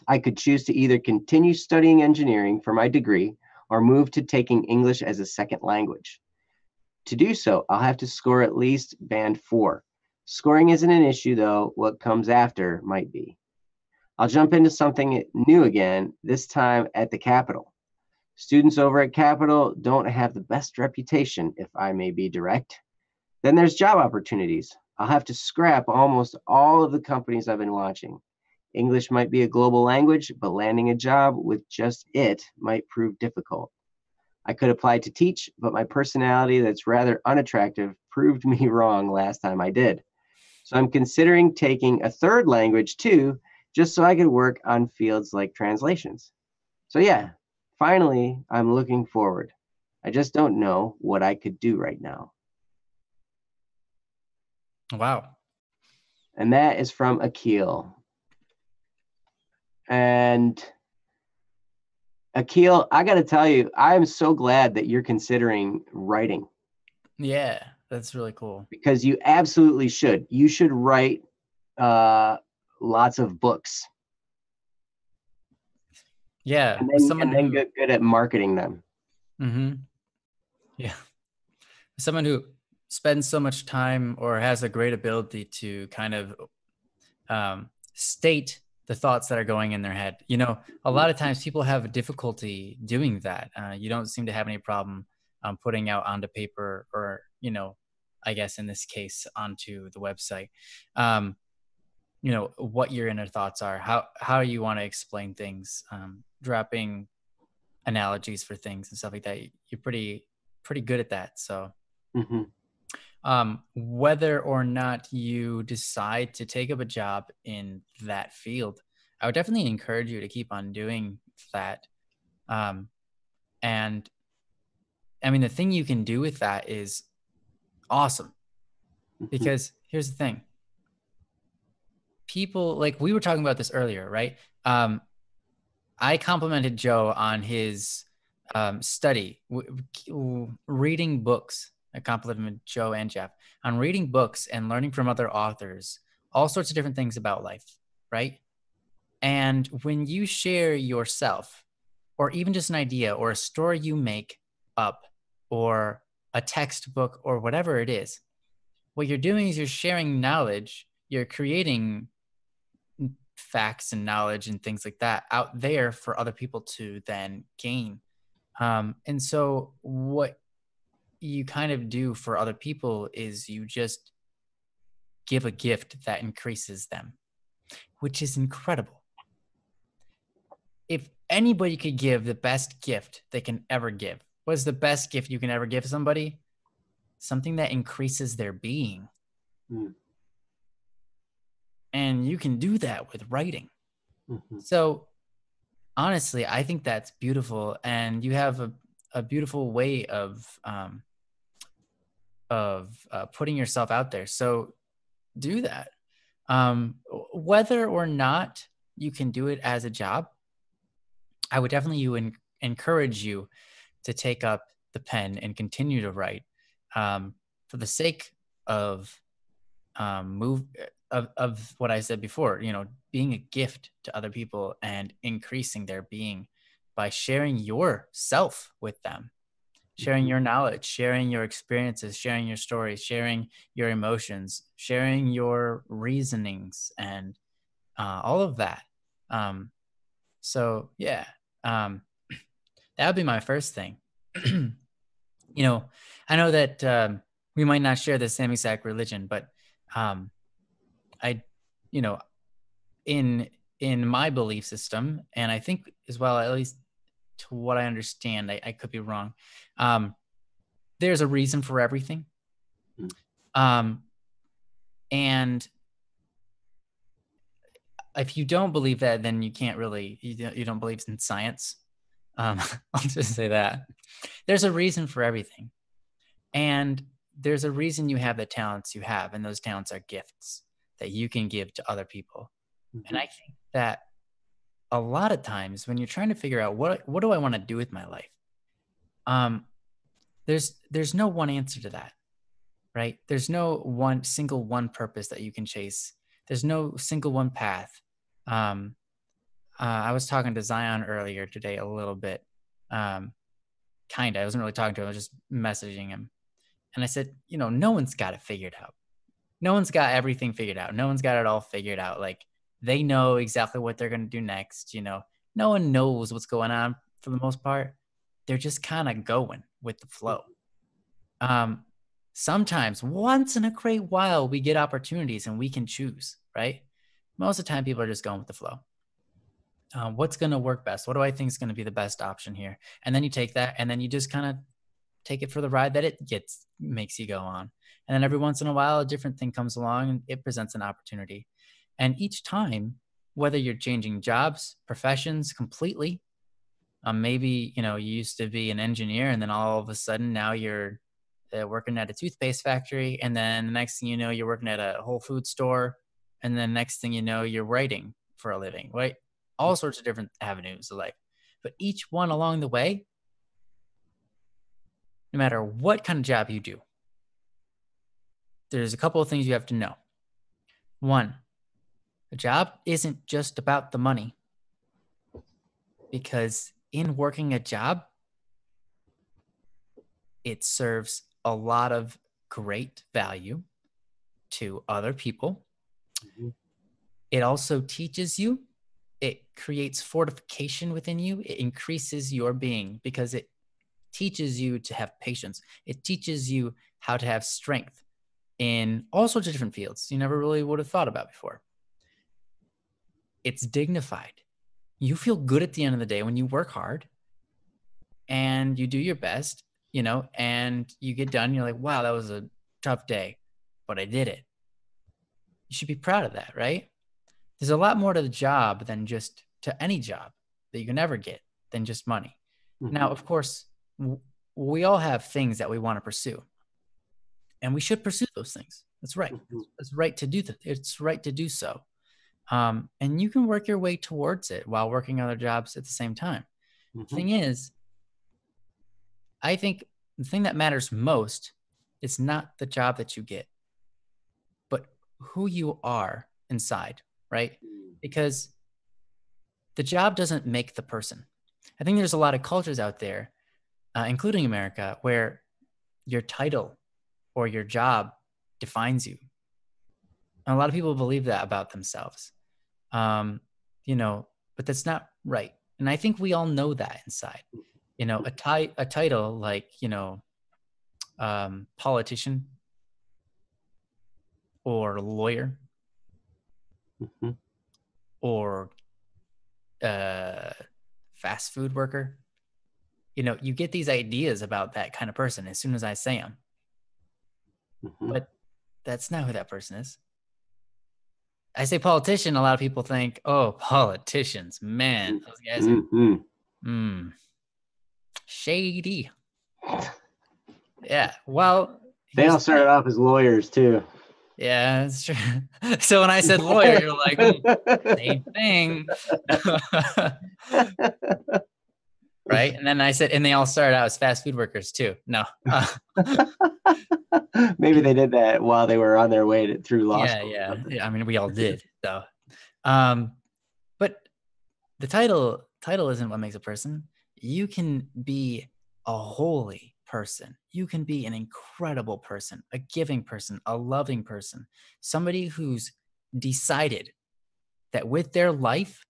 I could choose to either continue studying engineering for my degree or move to taking English as a second language. To do so, I'll have to score at least band 4. Scoring isn't an issue, though. What comes after might be. I'll jump into something new again, this time at the Capitol. Students over at Capital don't have the best reputation, if I may be direct. Then there's job opportunities. I'll have to scrap almost all of the companies I've been watching. English might be a global language, but landing a job with just it might prove difficult. I could apply to teach, but my personality that's rather unattractive proved me wrong last time I did. So I'm considering taking a third language too, just so I could work on fields like translations. So yeah, finally, I'm looking forward. I just don't know what I could do right now. Wow. And that is from Akil. And Akil, I got to tell you, I am so glad that you're considering writing. Yeah, that's really cool. Because you absolutely should. You should write lots of books. Yeah, And then get good at marketing them. Mm-hmm. Yeah. Someone who spends so much time or has a great ability to kind of state the thoughts that are going in their head. You know, a lot of times people have difficulty doing that. You don't seem to have any problem putting out onto paper or, you know, I guess in this case, onto the website, you know, what your inner thoughts are, how you want to explain things, dropping analogies for things and stuff like that. You're pretty good at that. So whether or not you decide to take up a job in that field, I would definitely encourage you to keep on doing that. And I mean, the thing you can do with that is awesome, because here's the thing. People, like we were talking about this earlier, right? I complimented Joe on his study, reading books. I complimented Joe and Jeff on reading books and learning from other authors, all sorts of different things about life, right? And when you share yourself, or even just an idea or a story you make up, or a textbook or whatever it is, what you're doing is you're sharing knowledge, you're creating facts and knowledge and things like that out there for other people to then gain. And so what you kind of do for other people is you just give a gift that increases them, which is incredible. If anybody could give the best gift they can ever give, what's the best gift you can ever give somebody? Something that increases their being. And you can do that with writing. So honestly, I think that's beautiful. And you have a beautiful way of putting yourself out there. So do that. Whether or not you can do it as a job, I would definitely encourage you to take up the pen and continue to write, for the sake of of what I said before, you know, being a gift to other people and increasing their being by sharing yourself with them, sharing your knowledge, sharing your experiences, sharing your stories, sharing your emotions, sharing your reasonings, and all of that. So yeah, that would be my first thing. You know, I know that we might not share the same exact religion, but I, you know, in my belief system, and I think as well, at least to what I understand, I could be wrong. There's a reason for everything. And if you don't believe that, then you can't really, you don't believe in science. I'll just say that. There's a reason for everything. And there's a reason you have the talents you have, and those talents are gifts that you can give to other people. And I think that a lot of times when you're trying to figure out what do I want to do with my life, there's no one answer to that, right? There's no one single one purpose that you can chase. There's no single one path. I was talking to Zion earlier today a little bit. I wasn't really talking to him. I was just messaging him. And I said, you know, no one's got it figured out. No one's got everything figured out. No one's got it all figured out. Like, they know exactly what they're going to do next. You know, no one knows what's going on for the most part. they're just kind of going with the flow. Sometimes once in a great while, we get opportunities and we can choose, right? Most of the time, people are just going with the flow. What's going to work best? What do I think is going to be the best option here? And then you take that and then you just kind of take it for the ride that it makes you go on. And then every once in a while, a different thing comes along and it presents an opportunity. And each time, whether you're changing jobs, professions completely, maybe, you used to be an engineer and then all of a sudden now you're working at a toothpaste factory. And then the next thing you know, you're working at a Whole Food store. And then next thing you know, you're writing for a living, right? All sorts of different avenues of life. But each one along the way, no matter what kind of job you do, there's a couple of things you have to know. One, the job isn't just about the money, because in working a job, it serves a lot of great value to other people. Mm-hmm. It also teaches you, it creates fortification within you. It increases your being because it teaches you to have patience. It teaches you how to have strength in all sorts of different fields you never really would have thought about before. It's dignified. You feel good at the end of the day when you work hard and you do your best, and you get done. You're like, wow, that was a tough day, but I did it. You should be proud of that, right? There's a lot more to the job than just to any job that you can ever get than just money. Mm-hmm. Now, of course, we all have things that we want to pursue, and we should pursue those things. That's right. Mm-hmm. It's right to do that. It's right to do so. And you can work your way towards it while working other jobs at the same time. Mm-hmm. The thing is, I think the thing that matters most is not the job that you get, but who you are inside, right? Because the job doesn't make the person. I think there's a lot of cultures out there, including America, where your title or your job defines you. And a lot of people believe that about themselves, but that's not right. And I think we all know that inside. A title like, politician or lawyer, mm-hmm. or fast food worker, you get these ideas about that kind of person as soon as I say them. Mm-hmm. But that's not who that person is. I say politician, a lot of people think, oh, politicians, man, those guys are shady. Yeah, well, they all started off as lawyers too. Yeah, that's true. So when I said lawyer, you're like, same thing. Right? And then I said, and they all started out as fast food workers too. No. Maybe they did that while they were on their way through law school. Yeah. I mean, we all did. So, but the title isn't what makes a person. You can be a holy person. You can be an incredible person, a giving person, a loving person, somebody who's decided that with their life,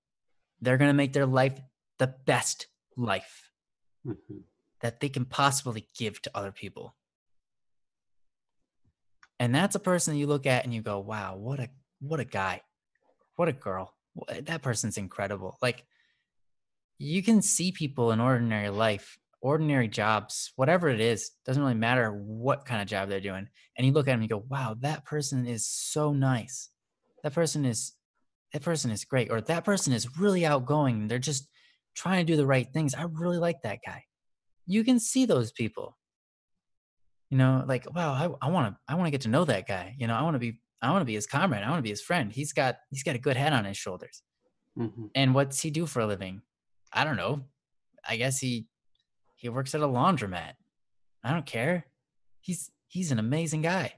they're going to make their life the best life that they can possibly give to other people. And that's a person you look at and you go, wow, what a guy, what a girl. That person's incredible. Like, you can see people in ordinary life, ordinary jobs, whatever it is, doesn't really matter what kind of job they're doing. And you look at them and you go, wow, that person is so nice. That person is great. Or that person is really outgoing. They're just trying to do the right things. I really like that guy. You can see those people, like, wow, I want to get to know that guy. I want to be his comrade. I want to be his friend. He's got a good head on his shoulders. Mm-hmm. And what's he do for a living? I don't know. I guess he works at a laundromat. I don't care. He's an amazing guy.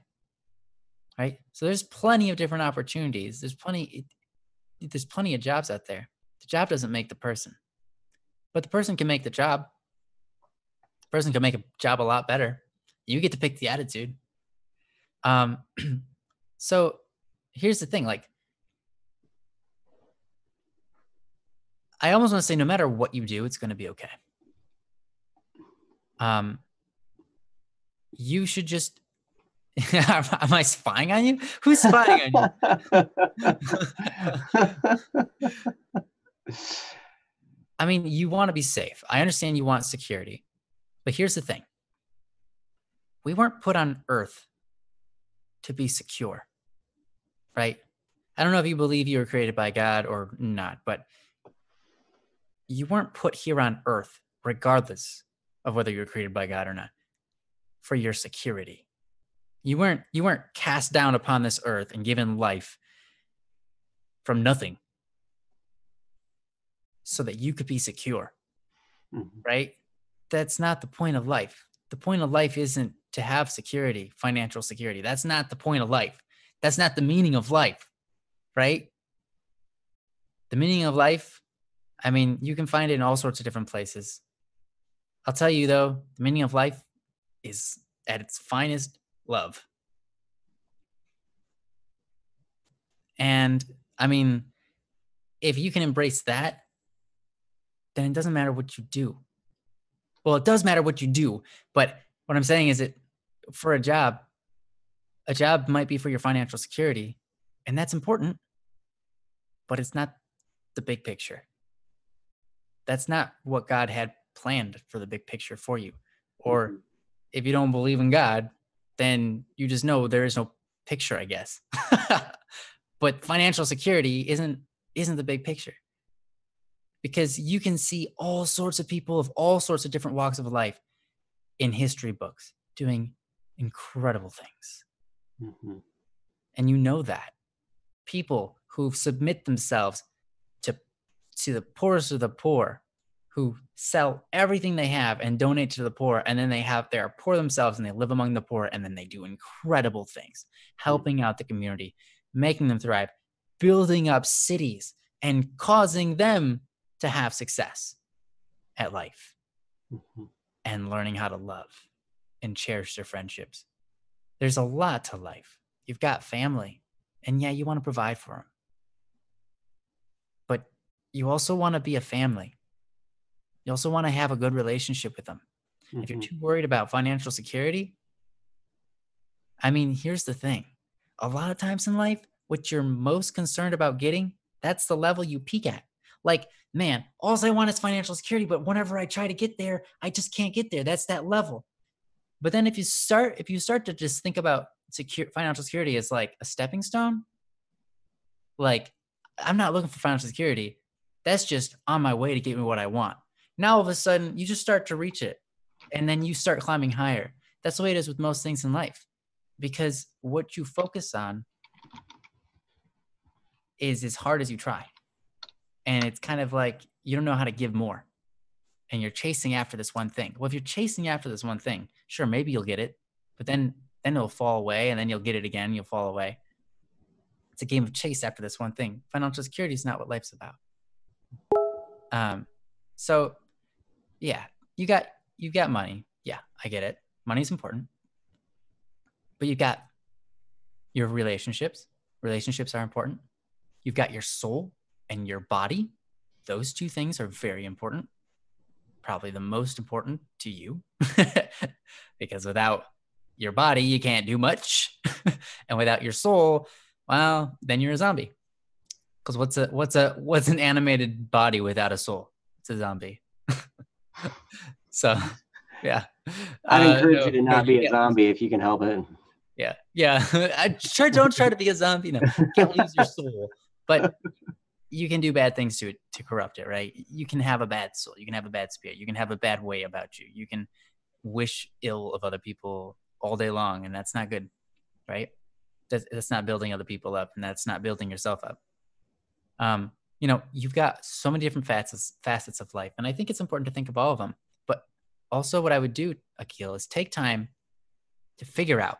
Right? So there's plenty of different opportunities. There's plenty of jobs out there. The job doesn't make the person, but the person can make the job. The person can make a job a lot better. You get to pick the attitude. So here's the thing. Like, I almost want to say, no matter what you do, it's going to be okay. You should just, am I spying on you? Who's spying on you? I mean, you want to be safe. I understand you want security, but here's the thing. We weren't put on Earth to be secure, right? I don't know if you believe you were created by God or not, but you weren't put here on Earth, regardless of whether you were created by God or not, for your security. You weren't cast down upon this earth and given life from nothing so that you could be secure, right? That's not the point of life. The point of life isn't to have security, financial security. That's not the point of life. That's not the meaning of life, right? The meaning of life, I mean, you can find it in all sorts of different places. I'll tell you though, the meaning of life is at its finest love. And I mean, if you can embrace that, then it doesn't matter what you do. Well, it does matter what you do, but what I'm saying is that for a job might be for your financial security, and that's important, but it's not the big picture. That's not what God had planned for the big picture for you. Or if you don't believe in God, then you just know there is no picture, I guess. But financial security isn't the big picture. Because you can see all sorts of people of all sorts of different walks of life in history books doing incredible things. And you know that. People who submit themselves to the poorest of the poor, who sell everything they have and donate to the poor, and then they are poor themselves and they live among the poor, and then they do incredible things, helping out the community, making them thrive, building up cities, and causing them to have success at life, and learning how to love and cherish their friendships. There's a lot to life. You've got family, and yeah, you want to provide for them. But you also want to be a family. You also want to have a good relationship with them. If you're too worried about financial security, I mean, here's the thing. A lot of times in life, what you're most concerned about getting, that's the level you peak at. Like, man, all I want is financial security, but whenever I try to get there, I just can't get there. That's that level. But then if you start to just think about financial security as like a stepping stone, like, I'm not looking for financial security. That's just on my way to get me what I want. Now, all of a sudden, you just start to reach it, and then you start climbing higher. That's the way it is with most things in life, because what you focus on is as hard as you try. And it's kind of like you don't know how to give more, and you're chasing after this one thing. Well, if you're chasing after this one thing, sure, maybe you'll get it, but then it'll fall away, and then you'll get it again, you'll fall away. It's a game of chase after this one thing. Financial security is not what life's about. So yeah, you've got money. Yeah, I get it. Money's important. But you've got your relationships. Relationships are important. You've got your soul and your body. Those two things are very important. Probably the most important to you. Because without your body, you can't do much. And without your soul, well, then you're a zombie. Because what's an animated body without a soul? It's a zombie. So, yeah. I'd encourage you to not be a zombie if you can help it. Yeah. Don't try to be a zombie. No, you can't lose your soul, but you can do bad things to corrupt it, right? You can have a bad soul. You can have a bad spirit. You can have a bad way about you. You can wish ill of other people all day long, and that's not good, right? That's not building other people up, and that's not building yourself up. You've got so many different facets of life, and I think it's important to think of all of them. But also what I would do, Akil, is take time to figure out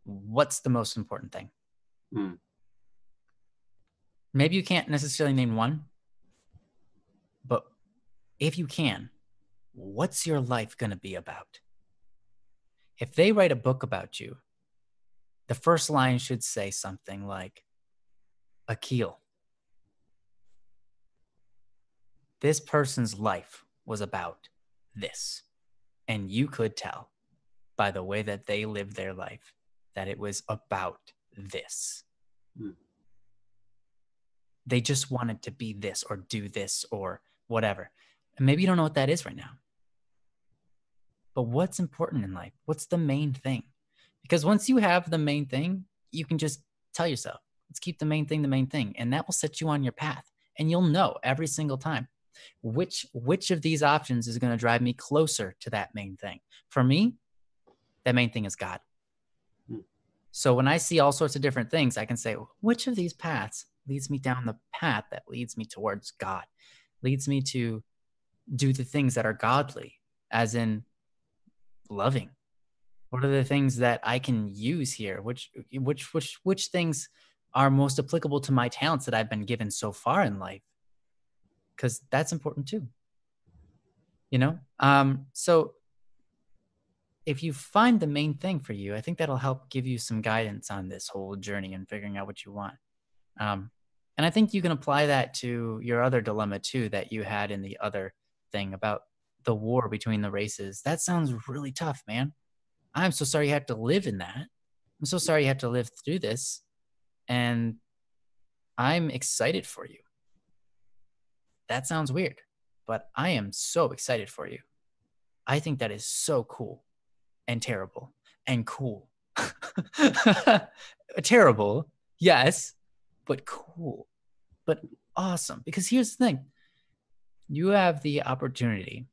what's the most important thing. Maybe you can't necessarily name one, but if you can, what's your life going to be about? If they write a book about you, the first line should say something like, Akil, this person's life was about this. And you could tell by the way that they lived their life that it was about this. They just wanted to be this or do this or whatever. And maybe you don't know what that is right now. But what's important in life? What's the main thing? Because once you have the main thing, you can just tell yourself, let's keep the main thing. And that will set you on your path. And you'll know every single time which of these options is going to drive me closer to that main thing. For me, that main thing is God. So when I see all sorts of different things, I can say, which of these paths leads me down the path that leads me towards God, leads me to do the things that are godly, as in loving? What are the things that I can use here? Which things are most applicable to my talents that I've been given so far in life? Because that's important too. You know? So if you find the main thing for you, I think that'll help give you some guidance on this whole journey and figuring out what you want. And I think you can apply that to your other dilemma too, that you had in the other thing about the war between the races. That sounds really tough, man. I'm so sorry you have to live in that. I'm so sorry you have to live through this. And I'm excited for you. That sounds weird, but I am so excited for you. I think that is so cool and terrible and cool. Terrible, yes, but cool, but awesome. Because here's the thing. You have the opportunity,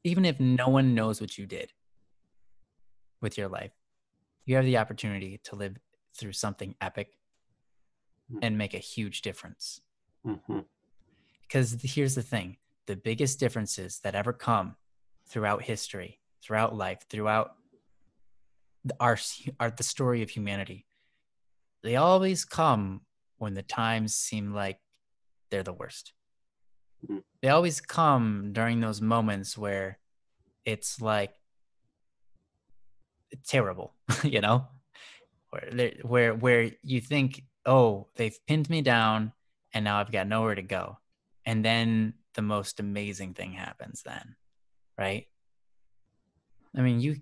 even if no one knows what you did with your life, you have the opportunity to live through something epic and make a huge difference. Because here's the thing. The biggest differences that ever come throughout history, throughout life, throughout the story of humanity, they always come when the times seem like they're the worst. They always come during those moments where it's like terrible, you know, where you think, oh, they've pinned me down and now I've got nowhere to go. And then the most amazing thing happens then, right? I mean,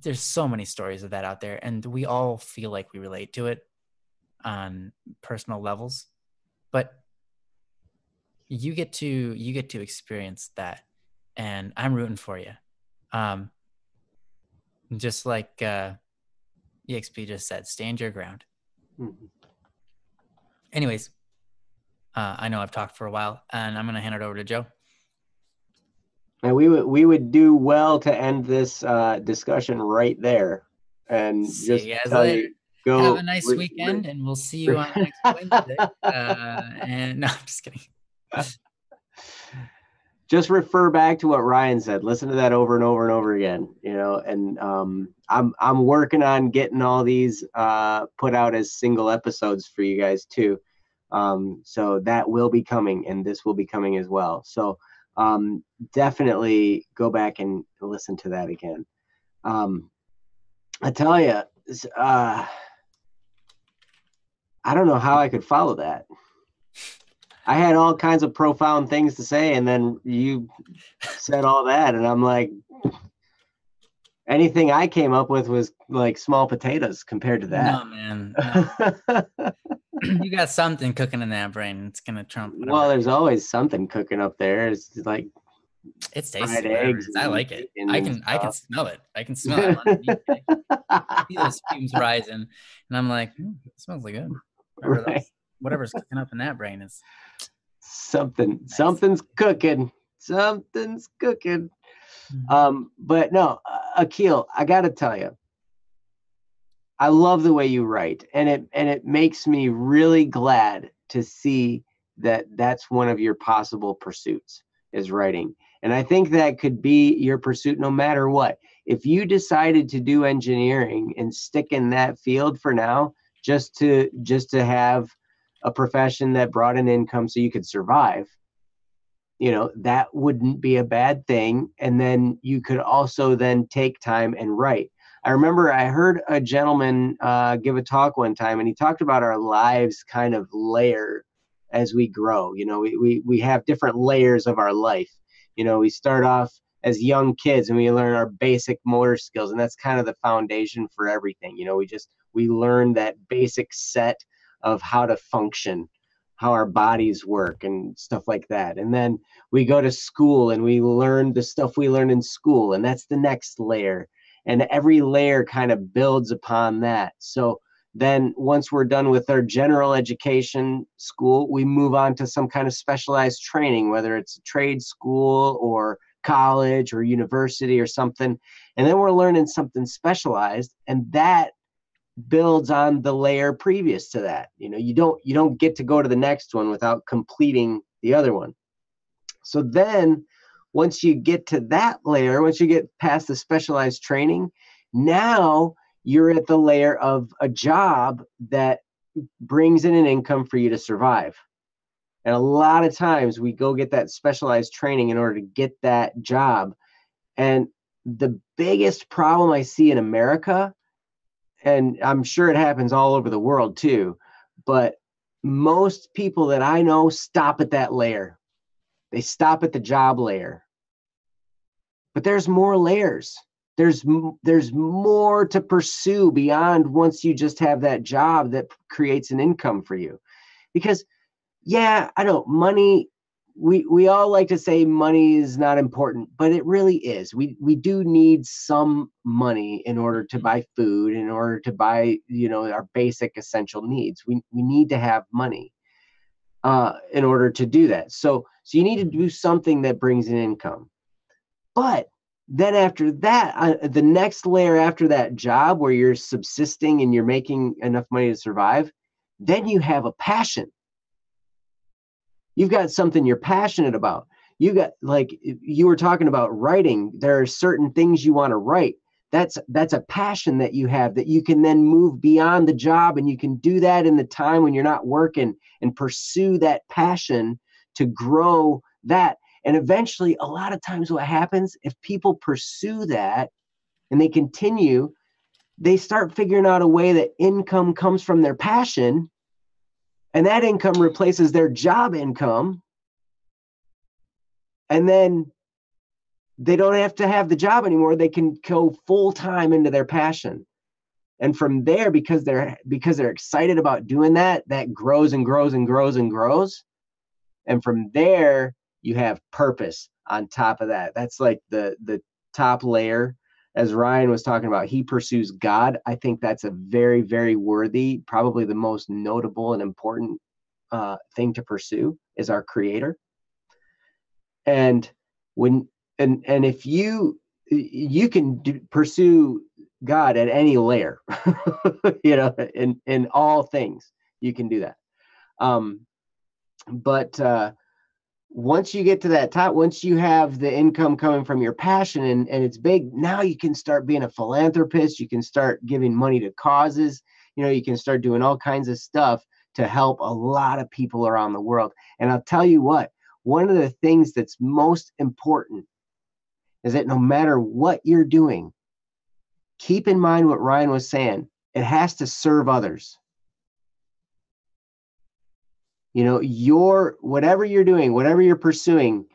there's so many stories of that out there, and we all feel like we relate to it on personal levels, but you get to experience that, and I'm rooting for you. Just like EXP just said, stand your ground. Anyways, I know I've talked for a while, and I'm going to hand it over to Joe. And we would do well to end this discussion right there, and See just you guys tell later. you, go have a nice weekend, and we'll see you on next Wednesday. And no, I'm just kidding. Just refer back to what Ryan said. Listen to that over and over and over again. You know, and I'm working on getting all these put out as single episodes for you guys too. So that will be coming, and this will be coming as well. So definitely go back and listen to that again. I tell you, I don't know how I could follow that. I had all kinds of profound things to say, and then you said all that, and I'm like, anything I came up with was like small potatoes compared to that. No, man. No. You got something cooking in that brain. It's gonna trump. Well, there's always something cooking up there. It's like it's tasty. Eggs. I like it. I can smell it. I can smell it. I see those fumes rising, and I'm like, it smells like good. Whatever's cooking up in that brain is something. Nice. Something's cooking. Something's cooking. But no, Akil, I got to tell you, I love the way you write, and it makes me really glad to see that that's one of your possible pursuits is writing. And I think that could be your pursuit no matter what. If you decided to do engineering and stick in that field for now, just to have a profession that brought an income so you could survive, you know, that wouldn't be a bad thing. And then you could also then take time and write. I remember I heard a gentleman give a talk one time, and he talked about our lives kind of layer as we grow. You know, we have different layers of our life. You know, we start off as young kids, and we learn our basic motor skills, and that's kind of the foundation for everything. We learn that basic set of how to function, how our bodies work and stuff like that. And then we go to school and we learn the stuff we learn in school, and that's the next layer. And every layer kind of builds upon that. So then once we're done with our general education school, we move on to some kind of specialized training, whether it's a trade school or college or university or something. And then we're learning something specialized, and that builds on the layer previous to that. You don't get to go to the next one without completing the other one. So then once you get to that layer, once you get past the specialized training, now you're at the layer of a job that brings in an income for you to survive. And a lot of times we go get that specialized training in order to get that job. And the biggest problem I see in America, and I'm sure it happens all over the world too, but most people that I know stop at that layer. They stop at the job layer. But there's more layers. There's more to pursue beyond once you just have that job that creates an income for you. Because, yeah, I know money, we all like to say money is not important, but it really is. We do need some money in order to buy food, in order to buy, our basic essential needs. We need to have money in order to do that. So you need to do something that brings in income. But then after that, the next layer after that job where you're subsisting and you're making enough money to survive, then you have a passion. You've got something you're passionate about. You got, like you were talking about writing. There are certain things you want to write. That's a passion that you have that you can then move beyond the job, and you can do that in the time when you're not working and pursue that passion to grow that. And eventually, a lot of times what happens, if people pursue that and they continue, they start figuring out a way that income comes from their passion, and that income replaces their job income. And then they don't have to have the job anymore. They can go full time into their passion. And from there, because they're excited about doing that, that grows and grows and grows and grows. And from there, you have purpose on top of that. That's like the top layer. As Ryan was talking about, he pursues God. I think that's a very, very worthy, probably the most notable and important thing to pursue is our Creator. And if you can pursue God at any layer, in all things, you can do that. But once you get to that top, once you have the income coming from your passion and it's big, now you can start being a philanthropist. You can start giving money to causes. You can start doing all kinds of stuff to help a lot of people around the world. And I'll tell you what, one of the things that's most important is that no matter what you're doing, keep in mind what Ryan was saying. It has to serve others. Whatever you're doing, whatever you're pursuing,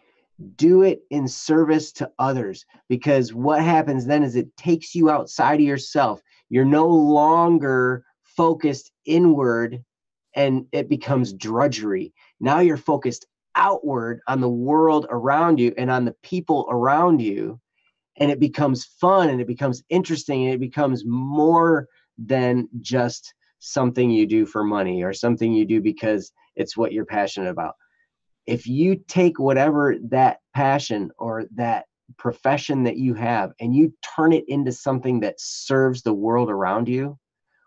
do it in service to others, because what happens then is it takes you outside of yourself. You're no longer focused inward and it becomes drudgery. Now you're focused outward on the world around you and on the people around you, and it becomes fun and it becomes interesting and it becomes more than just something you do for money or something you do because it's what you're passionate about. If you take whatever that passion or that profession that you have and you turn it into something that serves the world around you,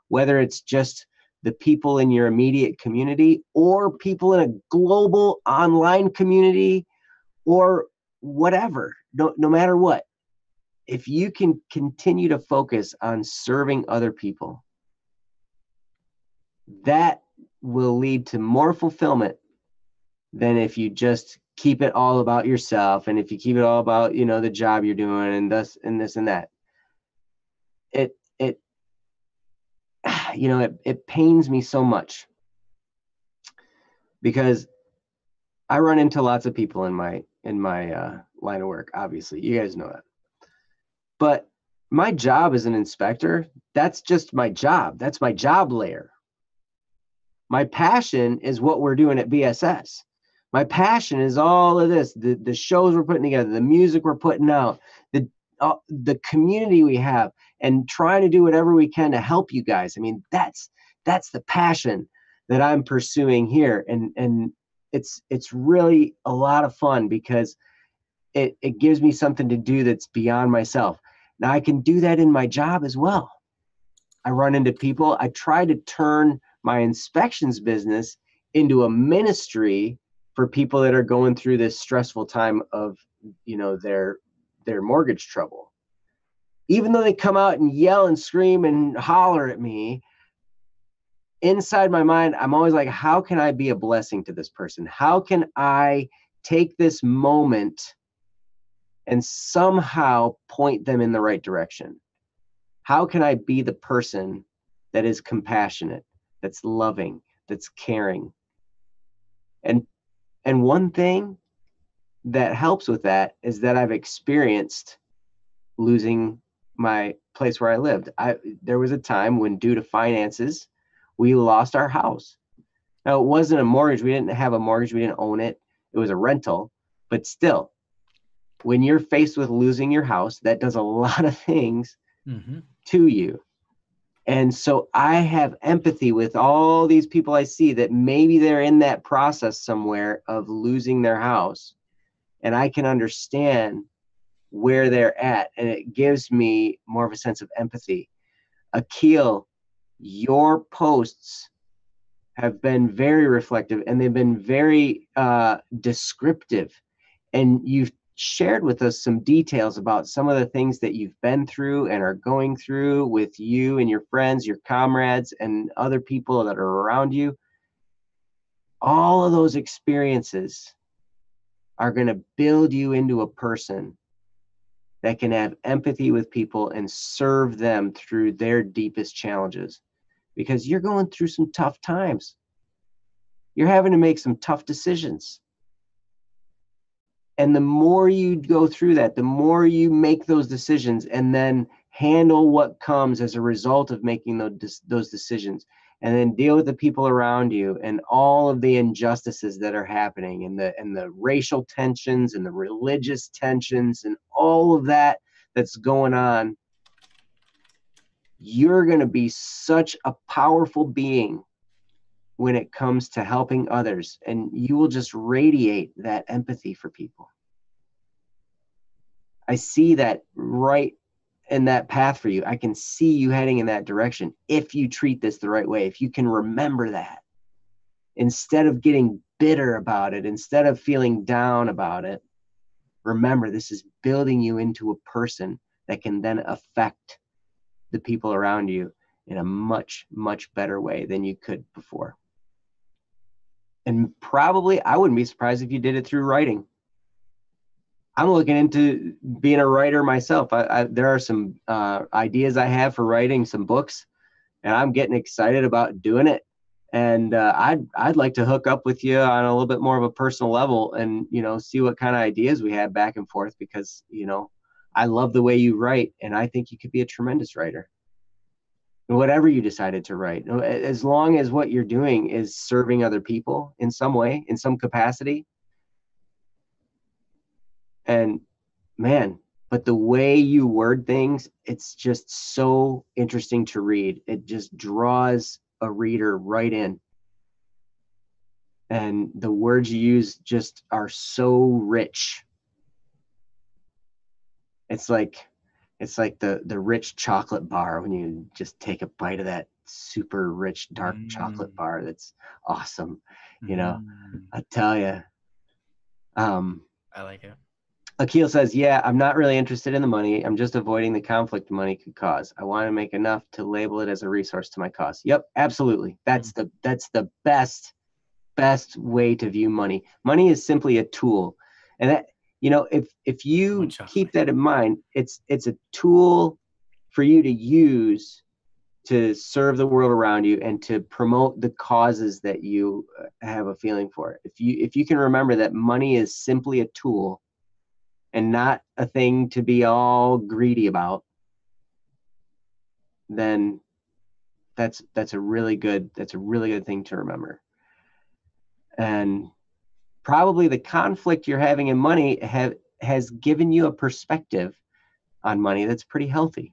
whether it's just the people in your immediate community or people in a global online community or whatever, no matter what, if you can continue to focus on serving other people, that will lead to more fulfillment than if you just keep it all about yourself. And if you keep it all about, the job you're doing and this and this and that, it pains me so much because I run into lots of people in my in my line of work. Obviously, you guys know that. But my job as an inspector, that's just my job. That's my job layer. My passion is what we're doing at BSS. My passion is all of this, the shows we're putting together, the music we're putting out, the community we have, and trying to do whatever we can to help you guys. I mean, that's the passion that I'm pursuing here. And it's really a lot of fun because it gives me something to do that's beyond myself. Now I can do that in my job as well. I run into people. I try to turn my inspections business into a ministry for people that are going through this stressful time of, their mortgage trouble. Even though they come out and yell and scream and holler at me, inside my mind, I'm always like, how can I be a blessing to this person? How can I take this moment and somehow point them in the right direction? How can I be the person that is compassionate, that's loving, that's caring? And one thing that helps with that is that I've experienced losing my place where I lived. There was a time when, due to finances, we lost our house. Now, it wasn't a mortgage. We didn't have a mortgage. We didn't own it. It was a rental. But still, when you're faced with losing your house, that does a lot of things to you. And so I have empathy with all these people I see that maybe they're in that process somewhere of losing their house. And I can understand where they're at. And it gives me more of a sense of empathy. Akil, your posts have been very reflective, and they've been very descriptive. And you've shared with us some details about some of the things that you've been through and are going through with you and your friends, your comrades, and other people that are around you. All of those experiences are going to build you into a person that can have empathy with people and serve them through their deepest challenges, because you're going through some tough times. You're having to make some tough decisions. And the more you go through that, the more you make those decisions and then handle what comes as a result of making those decisions, and then deal with the people around you and all of the injustices that are happening, and the racial tensions and the religious tensions and all of that that's going on, you're going to be such a powerful being when it comes to helping others, and you will just radiate that empathy for people. I see that right in that path for you. I can see you heading in that direction if you treat this the right way, if you can remember that. Instead of getting bitter about it, instead of feeling down about it, remember, this is building you into a person that can then affect the people around you in a much, much better way than you could before. And probably, I wouldn't be surprised if you did it through writing. I'm looking into being a writer myself. There are some ideas I have for writing some books, and I'm getting excited about doing it. And I'd like to hook up with you on a little bit more of a personal level, and see what kind of ideas we have back and forth, because I love the way you write, and I think you could be a tremendous writer. Whatever you decided to write, as long as what you're doing is serving other people in some way, in some capacity. And man, but the way you word things, it's just so interesting to read. It just draws a reader right in. And the words you use just are so rich. It's like the rich chocolate bar when you just take a bite of that super rich dark chocolate bar. That's awesome. I tell you. I like it. Akil says, yeah, I'm not really interested in the money. I'm just avoiding the conflict money could cause. I want to make enough to label it as a resource to my cause. Yep, absolutely. That's the best way to view money. Money is simply a tool. And that, if you keep that in mind, it's a tool for you to use to serve the world around you and to promote the causes that you have a feeling for. If you can remember that money is simply a tool and not a thing to be all greedy about, then that's a really good thing to remember. And probably the conflict you're having in money has given you a perspective on money that's pretty healthy.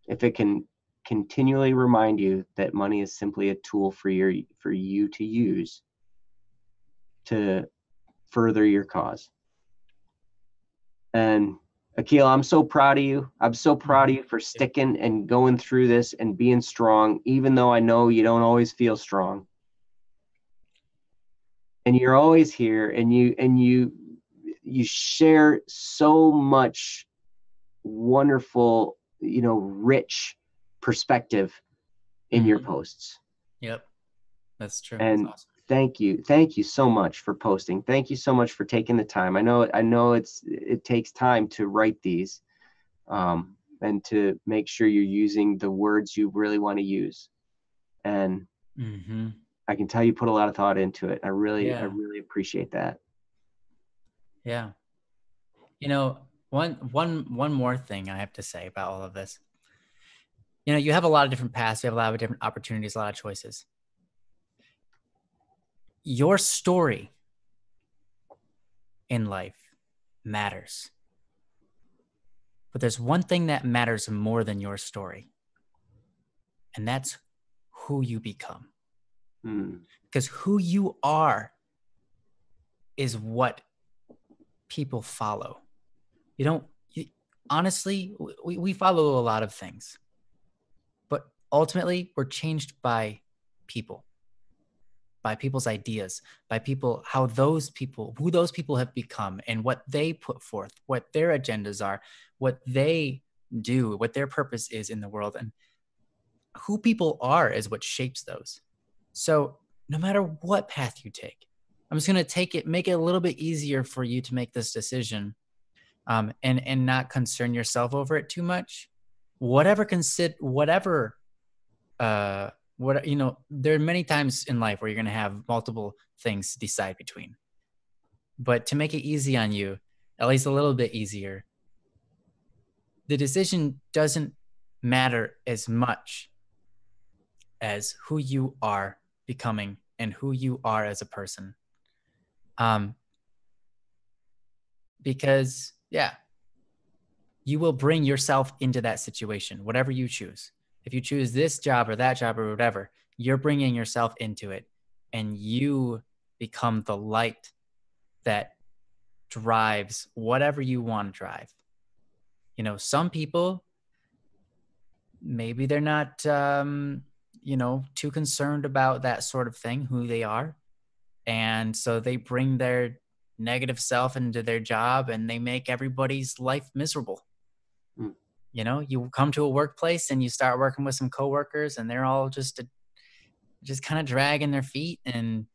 If it can continually remind you that money is simply a tool for you to use to further your cause. And Akil, I'm so proud of you. I'm so proud of you for sticking and going through this and being strong, even though I know you don't always feel strong. And you're always here, and you share so much wonderful, rich perspective in your posts. Yep, that's true. And that's awesome. thank you so much for posting. Thank you so much for taking the time. I know it takes time to write these, and to make sure you're using the words you really want to use. And I can tell you put a lot of thought into it. I really appreciate that. Yeah. One more thing I have to say about all of this. You have a lot of different paths. You have a lot of different opportunities, a lot of choices. Your story in life matters. But there's one thing that matters more than your story. And that's who you become. Because who you are is what people follow. Honestly, we follow a lot of things. But ultimately, we're changed by people, by people's ideas, by people, who those people have become and what they put forth, what their agendas are, what they do, what their purpose is in the world. And who people are is what shapes those. So no matter what path you take, I'm just going to make it a little bit easier for you to make this decision, and not concern yourself over it too much. There are many times in life where you're going to have multiple things to decide between. But to make it easy on you, at least a little bit easier, the decision doesn't matter as much as who you are becoming and who you are as a person. Because you will bring yourself into that situation, whatever you choose. If you choose this job or that job or whatever, you're bringing yourself into it, and you become the light that drives whatever you want to drive. Some people, maybe they're not, too concerned about that sort of thing, who they are. And so they bring their negative self into their job and they make everybody's life miserable. You come to a workplace and you start working with some coworkers and they're all just kind of dragging their feet and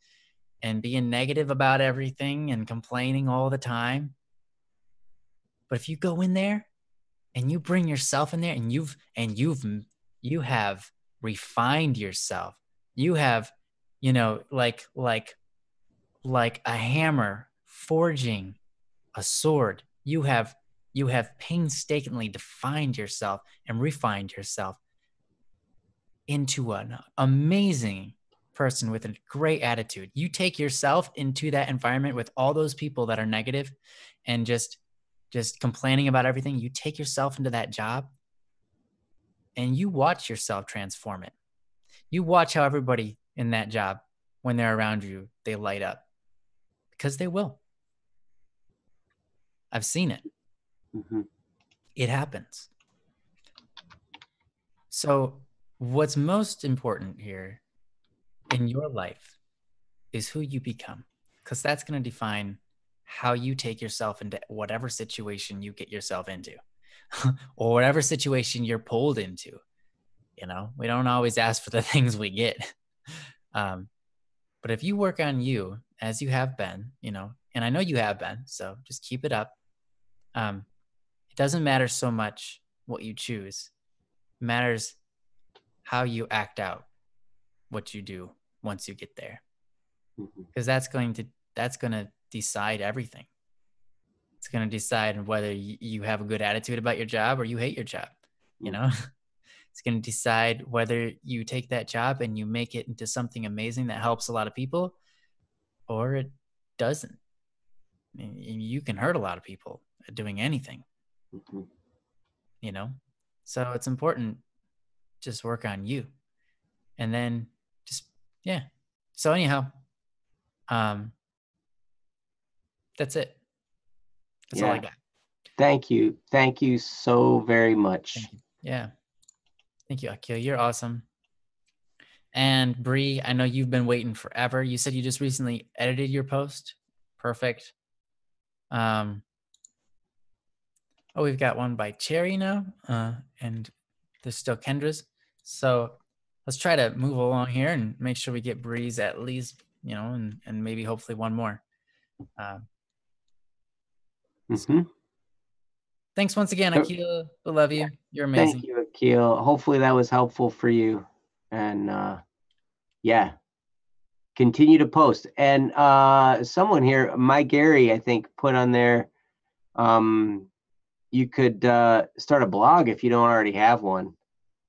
being negative about everything and complaining all the time. But if you go in there and you bring yourself in there and you have refined yourself, you have, like a hammer forging a sword, you have painstakingly defined yourself and refined yourself into an amazing person with a great attitude. You take yourself into that environment with all those people that are negative and just complaining about everything. You take yourself into that job and you watch yourself transform it. You watch how everybody in that job, when they're around you, they light up, because they will. I've seen it. It happens. So what's most important here in your life is who you become, because that's going to define how you take yourself into whatever situation you get yourself into or whatever situation you're pulled into. We don't always ask for the things we get. But if you work on you as you have been, and I know you have been, so just keep it up. It doesn't matter so much what you choose. It matters how you act out what you do once you get there, Mhm. because that's going to decide everything. It's going to decide whether you have a good attitude about your job or you hate your job. You know, it's going to decide whether you take that job and you make it into something amazing that helps a lot of people, or it doesn't. You can hurt a lot of people doing anything, Mhm. you know? So it's important, just work on you. And then just, yeah. So anyhow, um, that's it. That's all I Yeah. got. Thank you. Thank you so very much. Thank you. Yeah. Thank you, Akil. You're awesome. And Bree, I know you've been waiting forever. You said you just recently edited your post. Perfect. Oh, we've got one by Cherry now, and there's still Kendra's. So let's try to move along here and make sure we get Bree's at least, and maybe hopefully one more. Mm-hmm. Thanks once again, Akil. We love you. You're amazing. Thank you, Akil. Hopefully that was helpful for you. And yeah, continue to post. And someone here, my Gary, I think, put on there, you could start a blog if you don't already have one.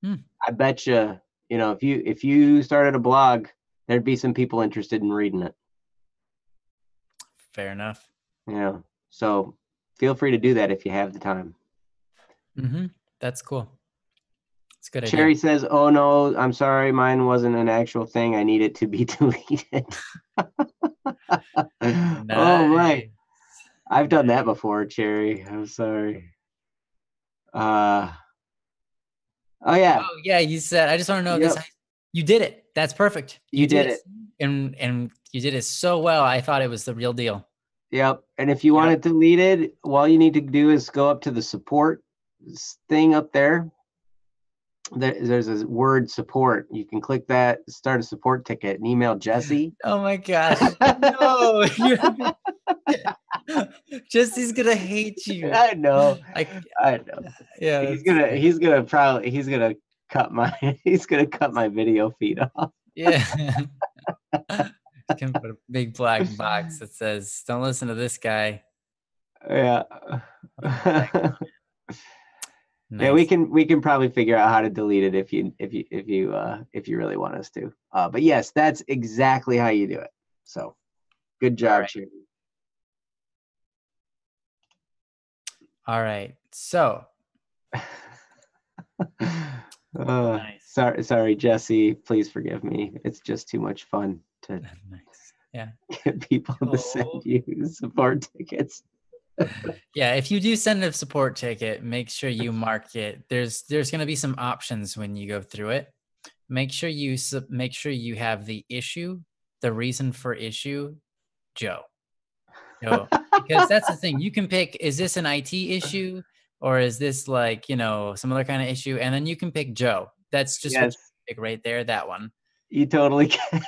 I bet you, if you started a blog, there'd be some people interested in reading it. Fair enough. Yeah. So feel free to do that if you have the time. That's cool. It's a good idea. Cherry says, "Oh no, I'm sorry, mine wasn't an actual thing. I need it to be deleted." Oh my, I've done that before, Cherry. I'm sorry. Oh yeah. Oh yeah, you said. I just want to know Yep. this. You did it. That's perfect. You did it. and you did it so well. I thought it was the real deal. Yep. And if you want it deleted, all you need to do is go up to the support thing up there. There's a word support. You can click that, start a support ticket, and email Jesse. Oh my gosh. No. Jesse's gonna hate you. I know. Yeah. He's gonna cut my video feed off. Yeah. He's gonna put a big black box that says, "Don't listen to this guy." Yeah. Nice. Yeah, we can probably figure out how to delete it if you really want us to. But yes, that's exactly how you do it. So good job, Cherry. All right. So nice. Sorry, Jesse. Please forgive me. It's just too much fun to get people to send you support tickets. Yeah, if you do send a support ticket, make sure you mark it. There's going to be some options when you go through it. Make sure you have the issue, the reason for issue, Joe. Because that's the thing. You can pick, is this an IT issue or is this like, some other kind of issue? And then you can pick Joe. That's just what you pick right there, that one. You totally can.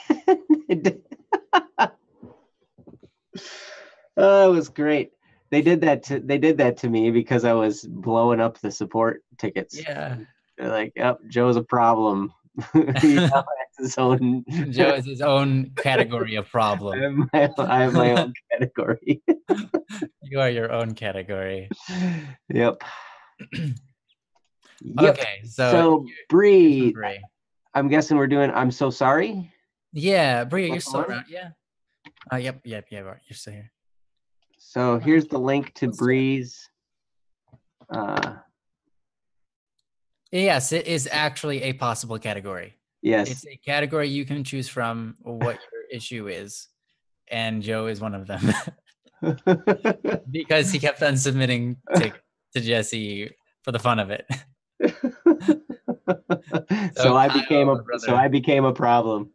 Oh, it was great. They did that to me because I was blowing up the support tickets. Yeah. They're like, "Yep, Joe's a problem." Joe is his own category of problem. I have my own category. You are your own category. Yep. Okay, so Bree, I'm guessing we're doing I'm so sorry. Yeah, Bree, you're still around. Yeah. Yep, you're still here. So here's the link to Bree's. Yes, it is actually a possible category. Yes. It's a category you can choose from what your issue is. And Joe is one of them. Because he kept on submitting to Jesse for the fun of it. So I became a problem.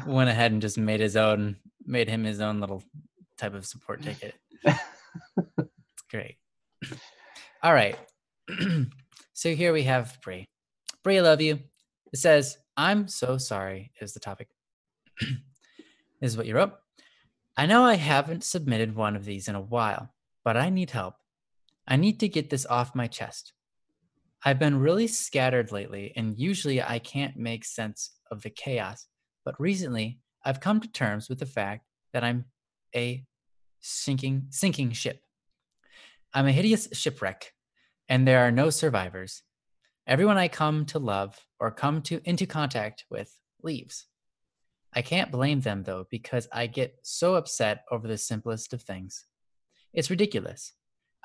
Went ahead and just made him his own little type of support ticket. It's great. All right. So here we have Bree. Bree, I love you. It says, "I'm so sorry" is the topic. This is what you wrote. "I know I haven't submitted one of these in a while, but I need help. I need to get this off my chest. I've been really scattered lately, and usually I can't make sense of the chaos. But recently, I've come to terms with the fact that I'm a sinking ship. I'm a hideous shipwreck, and there are no survivors. Everyone I come to love or come to into contact with leaves. I can't blame them though, because I get so upset over the simplest of things. It's ridiculous.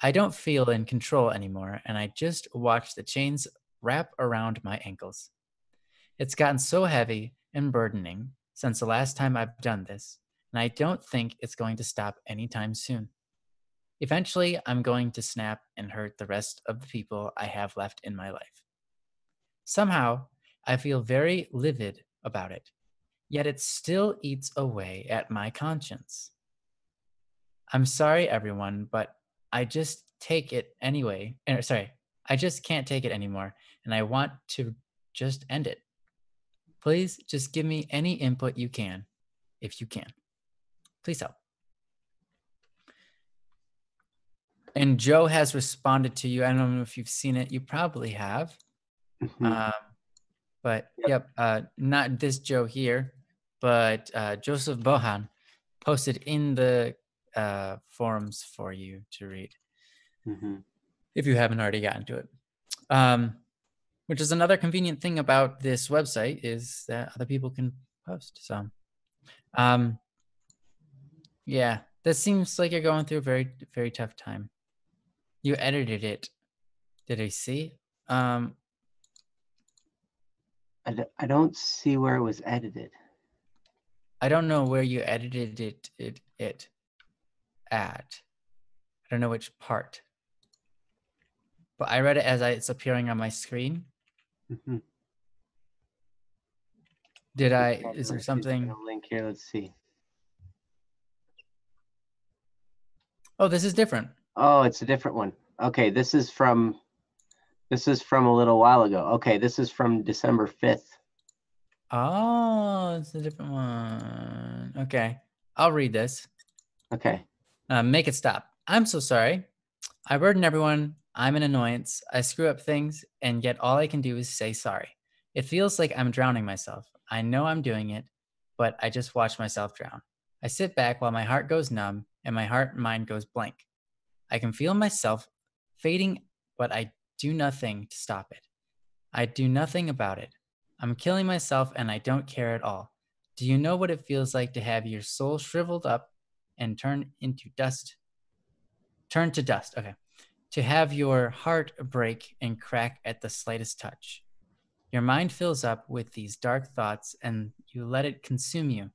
I don't feel in control anymore, and I just watch the chains wrap around my ankles. It's gotten so heavy and burdening since the last time I've done this, and I don't think it's going to stop anytime soon. Eventually, I'm going to snap and hurt the rest of the people I have left in my life. Somehow, I feel very livid about it, yet it still eats away at my conscience. I'm sorry, everyone, but I just take it anyway. Sorry, I just can't take it anymore, and I want to just end it. Please just give me any input you can, if you can. Please help. And Joe has responded to you. I don't know if you've seen it. You probably have. Mhm. But Yep. not this Joe here, but Joseph Bohan posted in the forums for you to read Mhm. if you haven't already gotten to it. Which is another convenient thing about this website is that other people can post. So, yeah, this seems like you're going through a very, very tough time. You edited it. Did I see? I don't see where it was edited. I don't know where you edited it at. I don't know which part, but I read it as it's appearing on my screen. Mhm. Did I? Okay, Is there he's got something? a link here. Let's see. Oh, this is different. Oh, it's a different one. Okay, this is from a little while ago. Okay, this is from December 5th. Oh, it's a different one. Okay, I'll read this. Okay. Make it stop. I'm so sorry. I burden everyone. I'm an annoyance. I screw up things, and yet all I can do is say sorry. It feels like I'm drowning myself. I know I'm doing it, but I just watch myself drown. I sit back while my heart goes numb and my heart and mind goes blank. I can feel myself fading, but I do nothing to stop it. I do nothing about it. I'm killing myself and I don't care at all. Do you know what it feels like to have your soul shriveled up and turn to dust? Okay. To have your heart break and crack at the slightest touch. Your mind fills up with these dark thoughts and you let it consume you.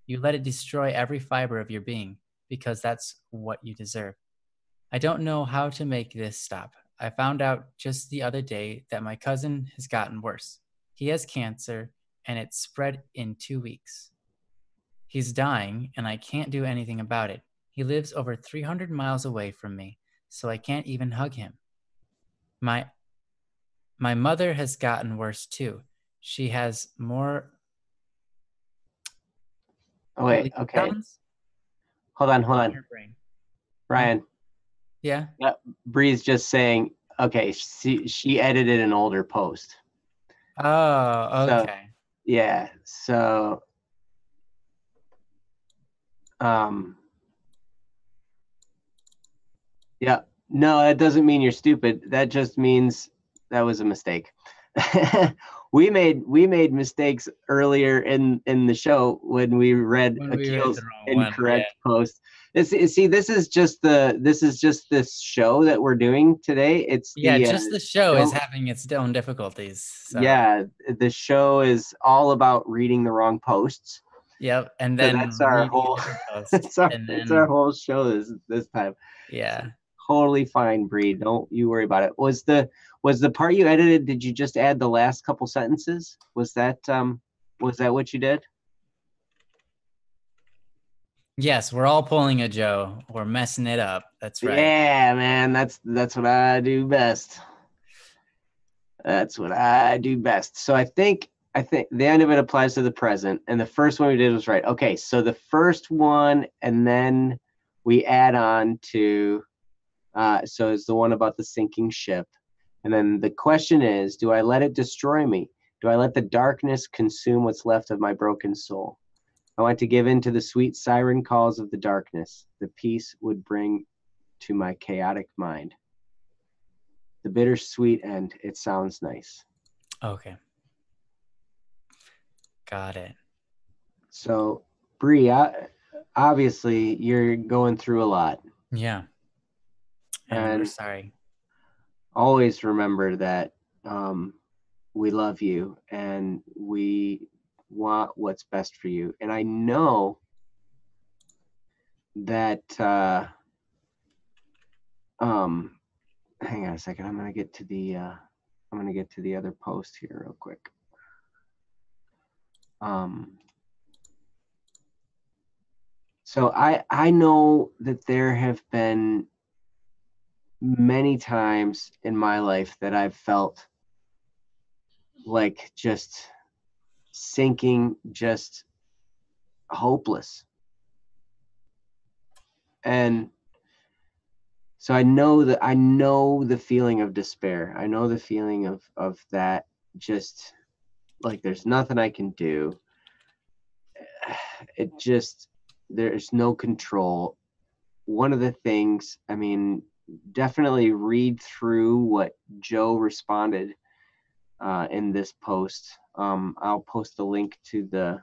You let it destroy every fiber of your being because that's what you deserve. I don't know how to make this stop. I found out just the other day that my cousin has gotten worse. He has cancer and it's spread in 2 weeks. He's dying and I can't do anything about it. He lives over 300 miles away from me, so I can't even hug him. My my mother has gotten worse too. She has more Oh wait. Okay. lesions Hold on. Hold in on. her brain. Huh? Ryan. Yeah. Yep. Bree's just saying. Okay. She edited an older post. Oh, So okay. yeah. So um. Yeah. No, that doesn't mean you're stupid. That just means that was a mistake. we made mistakes earlier in the show when we read When we read the Akil's wrong one, yeah. incorrect post. See, this is just this show that we're doing today. It's Yeah, the just the show is don't having its own difficulties. So, yeah, the show is all about reading the wrong posts. yep. And So then that's our reading a whole different post. And it's our then, whole show this time. So yeah. totally fine, Bree. Don't you worry about it. Was the part you edited, did you just add the last couple sentences? Was that what you did? Yes, we're all pulling a Joe. We're messing it up. That's right. Yeah, man, that's what I do best. That's what I do best. So I think the end of it applies to the present, and the first one we did was right. Okay, so the first one, and then we add on to so it's the one about the sinking ship. And then the question is, do I let it destroy me? Do I let the darkness consume what's left of my broken soul? I want to give in to the sweet siren calls of the darkness. The peace would bring to my chaotic mind. The bittersweet end. It sounds nice. Okay. Got it. So, Bree, obviously you're going through a lot. Yeah. And we're And sorry. always remember that we love you and we want what's best for you. And I know that hang on a second. I'm gonna get to the other post here real quick. So I know that there have been many times in my life that I've felt like just sinking, just hopeless. And so I know the feeling of despair. I know the feeling of that, just like there's nothing I can do. It just, there's no control. One of the things, I mean, definitely read through what Joe responded in this post. I'll post the link to the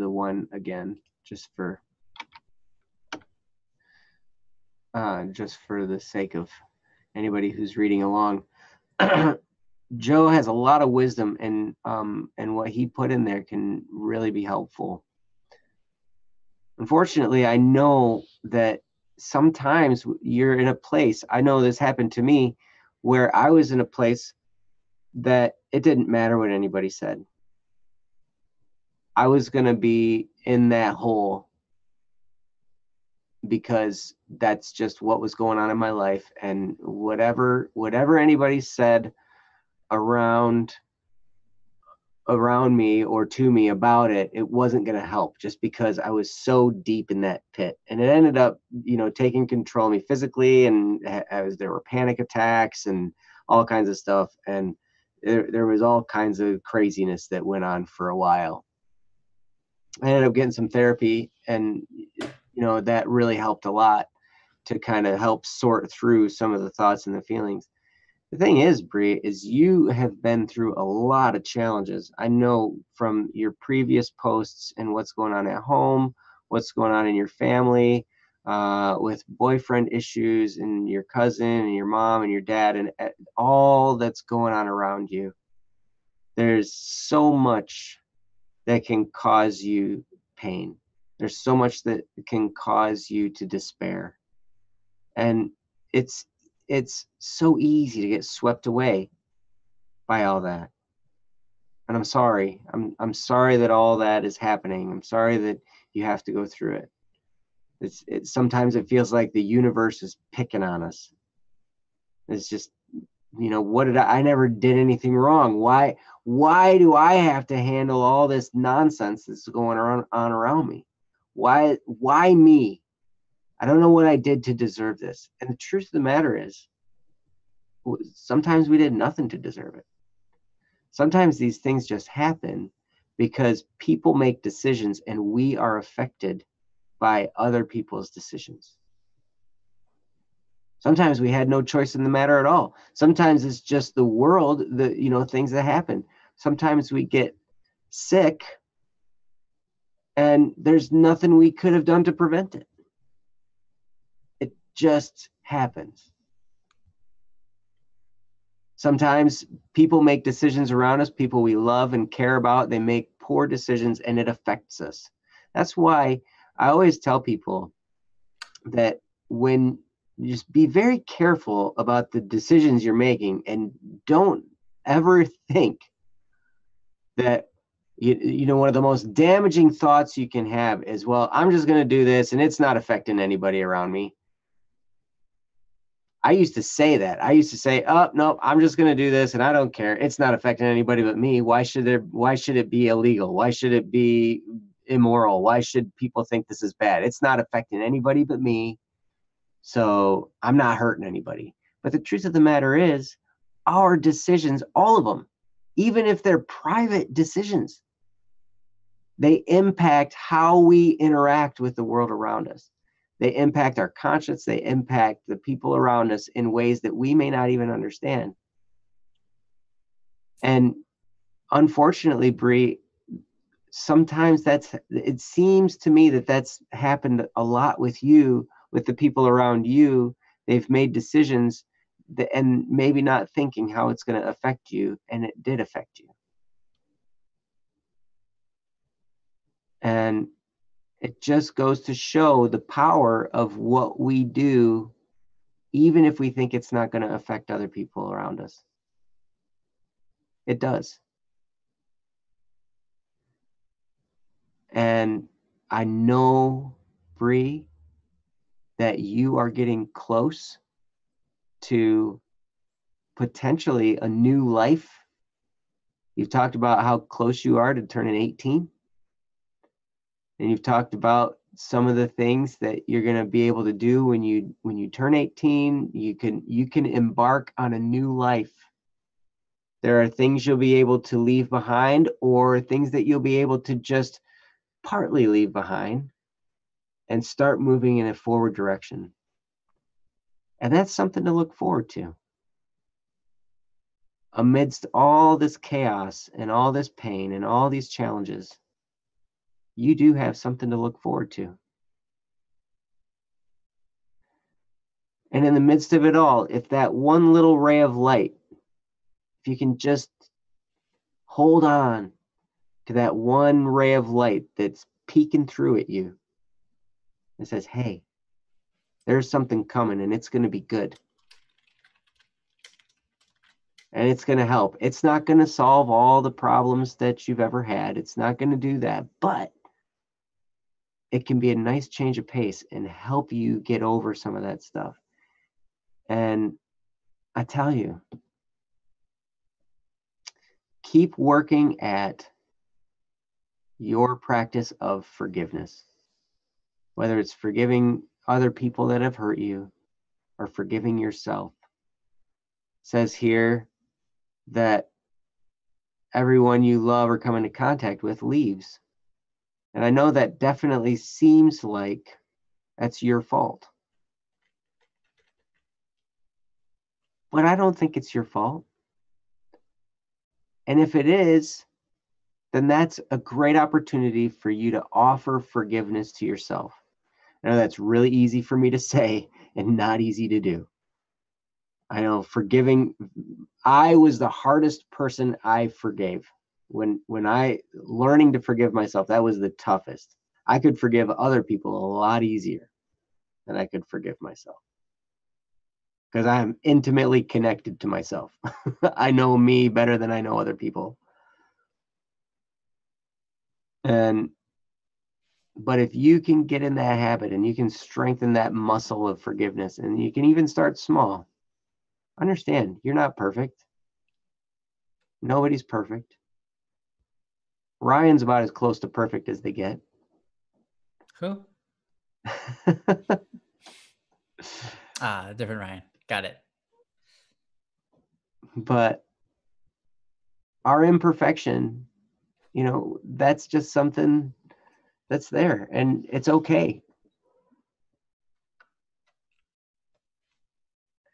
one again, just for the sake of anybody who's reading along. Joe has a lot of wisdom, and what he put in there can really be helpful. Unfortunately, I know that sometimes you're in a place, I know this happened to me, where I was in a place that it didn't matter what anybody said. I was going to be in that hole because that's just what was going on in my life, and whatever anybody said around me or to me about it, it wasn't going to help, just because I was so deep in that pit. And it ended up, taking control of me physically, and there were panic attacks and all kinds of stuff, and there was all kinds of craziness that went on for a while. I ended up getting some therapy, and that really helped a lot to kind of help sort through some of the thoughts and the feelings. The thing is, Bree, is you have been through a lot of challenges. I know from your previous posts and what's going on at home, what's going on in your family, with boyfriend issues and your cousin and your mom and your dad and all that's going on around you. There's so much that can cause you pain. There's so much that can cause you to despair. And it's so easy to get swept away by all that. And I'm sorry. I'm sorry that all that is happening. I'm sorry that you have to go through it. Sometimes it feels like the universe is picking on us. It's just, what did I never did anything wrong. Why do I have to handle all this nonsense that's going on around me? Why me? I don't know what I did to deserve this. And the truth of the matter is, sometimes we did nothing to deserve it. Sometimes these things just happen because people make decisions and we are affected by other people's decisions. Sometimes we had no choice in the matter at all. Sometimes it's just the world, things that happen. Sometimes we get sick and there's nothing we could have done to prevent it. It just happens. Sometimes people make decisions around us, people we love and care about, they make poor decisions and it affects us. That's why I always tell people that when you just be very careful about the decisions you're making, and don't ever think that, one of the most damaging thoughts you can have is, well, I'm just going to do this and it's not affecting anybody around me. I used to say that. I used to say, oh, no, I'm just going to do this and I don't care. It's not affecting anybody but me. Why should it be illegal? Why should it be immoral? Why should people think this is bad? It's not affecting anybody but me. So I'm not hurting anybody. But the truth of the matter is, our decisions, all of them, even if they're private decisions, they impact how we interact with the world around us. They impact our conscience. They impact the people around us in ways that we may not even understand. And unfortunately, Bree, sometimes it seems to me that that's happened a lot with you, with the people around you. They've made decisions that, and maybe not thinking how it's going to affect you, and it did affect you. And it just goes to show the power of what we do, even if we think it's not going to affect other people around us. It does. And I know, Bree, that you are getting close to potentially a new life. You've talked about how close you are to turning 18. And you've talked about some of the things that you're going to be able to do when you turn 18. You can embark on a new life. There are things you'll be able to leave behind, or things that you'll be able to just partly leave behind and start moving in a forward direction. And that's something to look forward to. Amidst all this chaos and all this pain and all these challenges, you do have something to look forward to. And in the midst of it all, if that one little ray of light, if you can just hold on to that one ray of light that's peeking through at you and says, hey, there's something coming and it's going to be good. And it's going to help. It's not going to solve all the problems that you've ever had. It's not going to do that. But it can be a nice change of pace and help you get over some of that stuff. And I tell you, keep working at your practice of forgiveness, whether it's forgiving other people that have hurt you or forgiving yourself. It says here that everyone you love or come into contact with leaves. And I know that definitely seems like that's your fault. But I don't think it's your fault. And if it is, then that's a great opportunity for you to offer forgiveness to yourself. I know that's really easy for me to say and not easy to do. I know forgiving, I was the hardest person I forgave. When I learning to forgive myself, that was the toughest. I could forgive other people a lot easier than I could forgive myself, because I am intimately connected to myself. I know me better than I know other people. But if you can get in that habit and you can strengthen that muscle of forgiveness, and you can even start small, understand you're not perfect. Nobody's perfect. Ryan's about as close to perfect as they get. Who? Different Ryan. Got it. But our imperfection, that's just something that's there, and it's okay.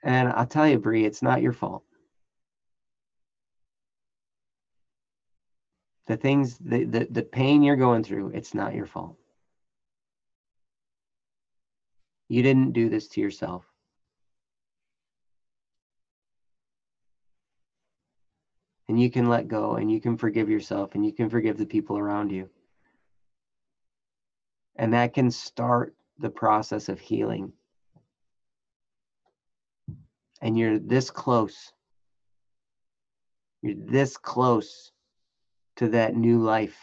And I'll tell you, Bree, it's not your fault. The things, the pain you're going through, it's not your fault. You didn't do this to yourself. And you can let go, and you can forgive yourself, and you can forgive the people around you. And that can start the process of healing. And you're this close. You're this close to that new life.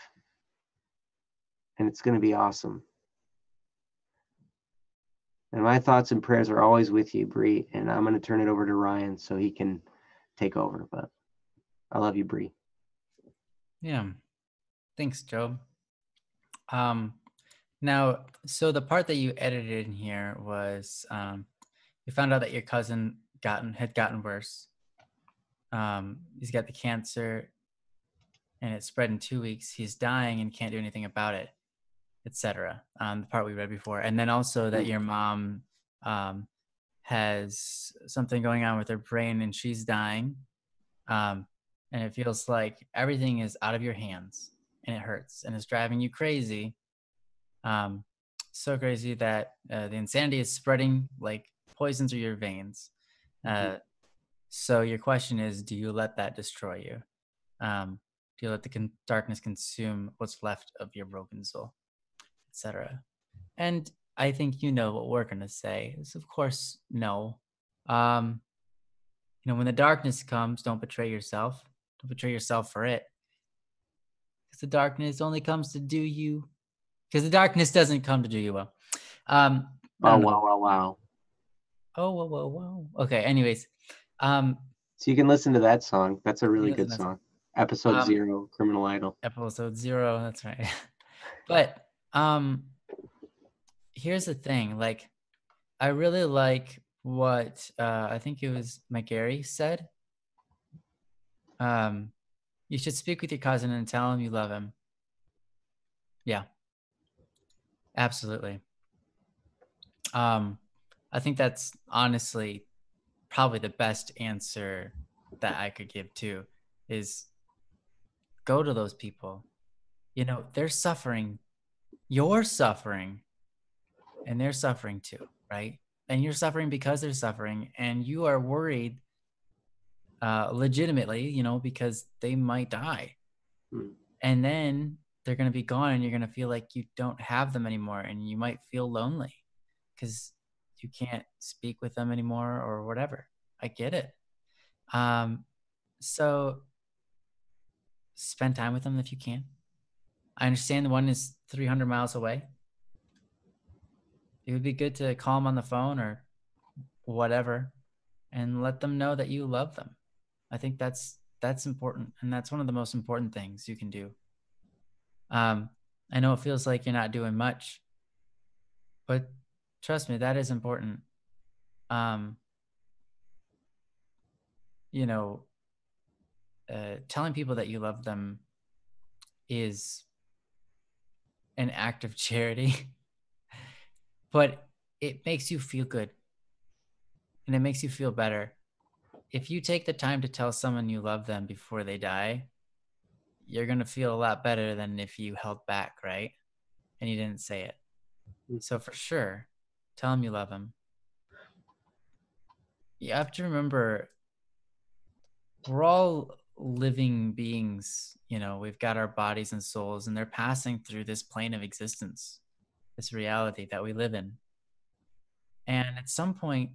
And it's going to be awesome. And my thoughts and prayers are always with you, Bree. And I'm going to turn it over to Ryan so he can take over. But I love you, Bree. Yeah. Thanks, Joe. Now, so the part that you edited in here was you found out that your cousin had gotten worse. He's got the cancer and it spread in 2 weeks. He's dying and can't do anything about it, etc. The part we read before, and then also that your mom um, has something going on with her brain and she's dying, um, and it feels like everything is out of your hands and it hurts and it's driving you crazy, um, so crazy that the insanity is spreading like poison through your veins. Uh, so your question is, do you let that destroy you? Do you let the darkness consume what's left of your broken soul, etc.? And I think you know what we're gonna say is, of course, no. Um, when the darkness comes, don't betray yourself. Don't betray yourself for it, because the darkness only comes to do you. Because the darkness doesn't come to do you well. I Oh, don't wow, know. wow, wow. Oh, whoa, whoa, whoa. Okay. Anyways, um, So you can listen to that song. That's a you really listen good to that song. song. Episode Um, 0, Criminal Idol. episode 0. That's right. But here's the thing. Like, I really like what I think it was McGarry said. Um, you should speak with your cousin and tell him you love him. Yeah, absolutely. Um, I think that's honestly probably the best answer that I could give too, is go to those people. They're suffering. You're suffering, and they're suffering too, right? And you're suffering because they're suffering, and you are worried legitimately, because they might die. Hmm. And then they're going to be gone and you're going to feel like you don't have them anymore, and you might feel lonely because you can't speak with them anymore or whatever. I get it. So spend time with them if you can. I understand the one is 300 miles away. It would be good to call them on the phone or whatever and let them know that you love them. I think that's important, and that's one of the most important things you can do. um I know it feels like you're not doing much, but trust me, that is important. um you know Telling people that you love them is an act of charity, but it makes you feel good and it makes you feel better. If you take the time to tell someone you love them before they die, you're going to feel a lot better than if you held back, right? And you didn't say it. So for sure, tell them you love them. You have to remember, we're all living beings. We've got our bodies and souls, and they're passing through this plane of existence, this reality that we live in. And at some point,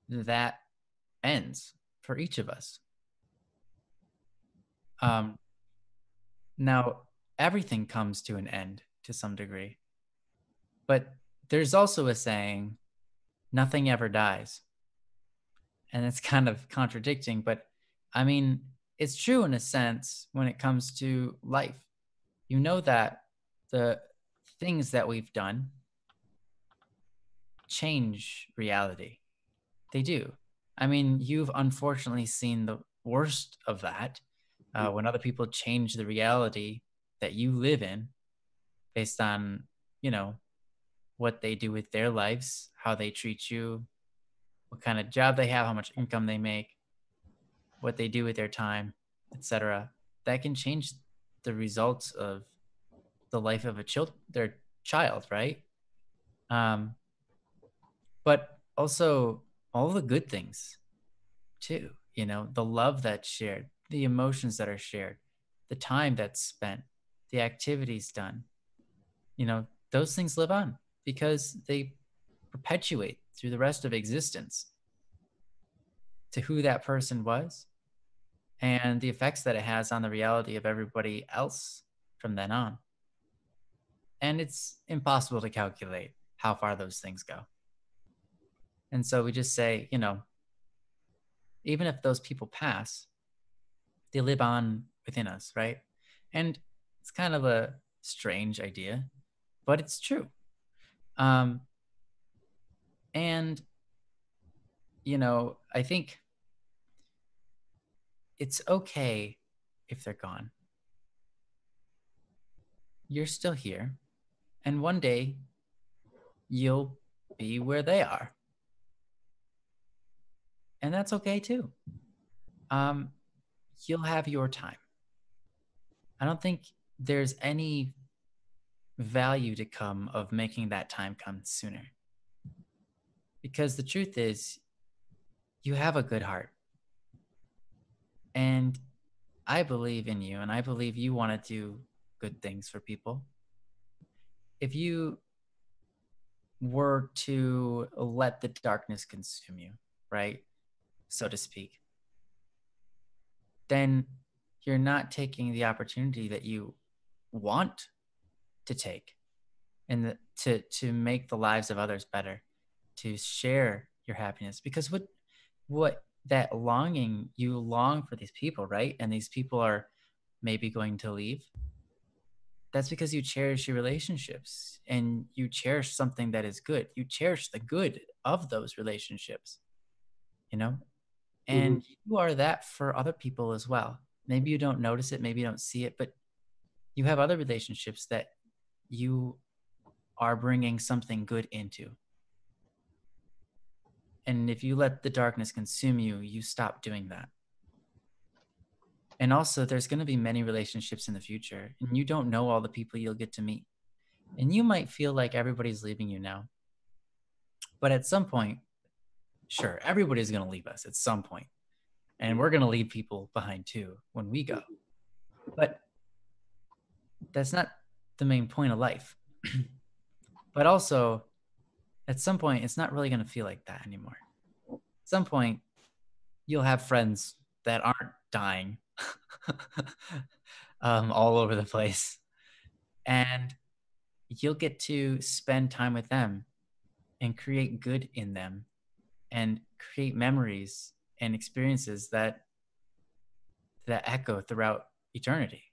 that ends for each of us. Um, Now, everything comes to an end to some degree, but there's also a saying, nothing ever dies. And it's kind of contradicting, but I mean, it's true in a sense when it comes to life. You know that the things that we've done change reality. They do. I mean, you've unfortunately seen the worst of that, when other people change the reality that you live in based on, you know, what they do with their lives, how they treat you, what kind of job they have, how much income they make, what they do with their time, etc. That can change the results of the life of their child, right? Um, but also all the good things too. The love that's shared, the emotions that are shared, the time that's spent, the activities done. Those things live on because they perpetuate through the rest of existence to who that person was and the effects that it has on the reality of everybody else from then on. And it's impossible to calculate how far those things go. And so we just say, even if those people pass, they live on within us, right? And it's kind of a strange idea, but it's true. Um, and, I think it's okay if they're gone. You're still here. And one day you'll be where they are. And that's okay too. Um, you'll have your time. I don't think there's any value to come of making that time come sooner. Because the truth is, you have a good heart. And I believe in you, and I believe you want to do good things for people. If you were to let the darkness consume you, right, so to speak, then you're not taking the opportunity that you want to take and to make the lives of others better, to share your happiness. Because what that longing, you long for these people, right? And these people are maybe going to leave. That's because you cherish your relationships and you cherish something that is good. You cherish the good of those relationships, you know? Mhm. And you are that for other people as well. Maybe you don't notice it, maybe you don't see it, but you have other relationships that you are bringing something good into. And if you let the darkness consume you, you stop doing that. And also, there's going to be many relationships in the future, and you don't know all the people you'll get to meet. And you might feel like everybody's leaving you now. But at some point, sure, everybody's going to leave us at some point. And we're going to leave people behind too when we go. But that's not the main point of life. But also, at some point, it's not really going to feel like that anymore. At some point, you'll have friends that aren't dying all over the place. And you'll get to spend time with them and create good in them and create memories and experiences that echo throughout eternity.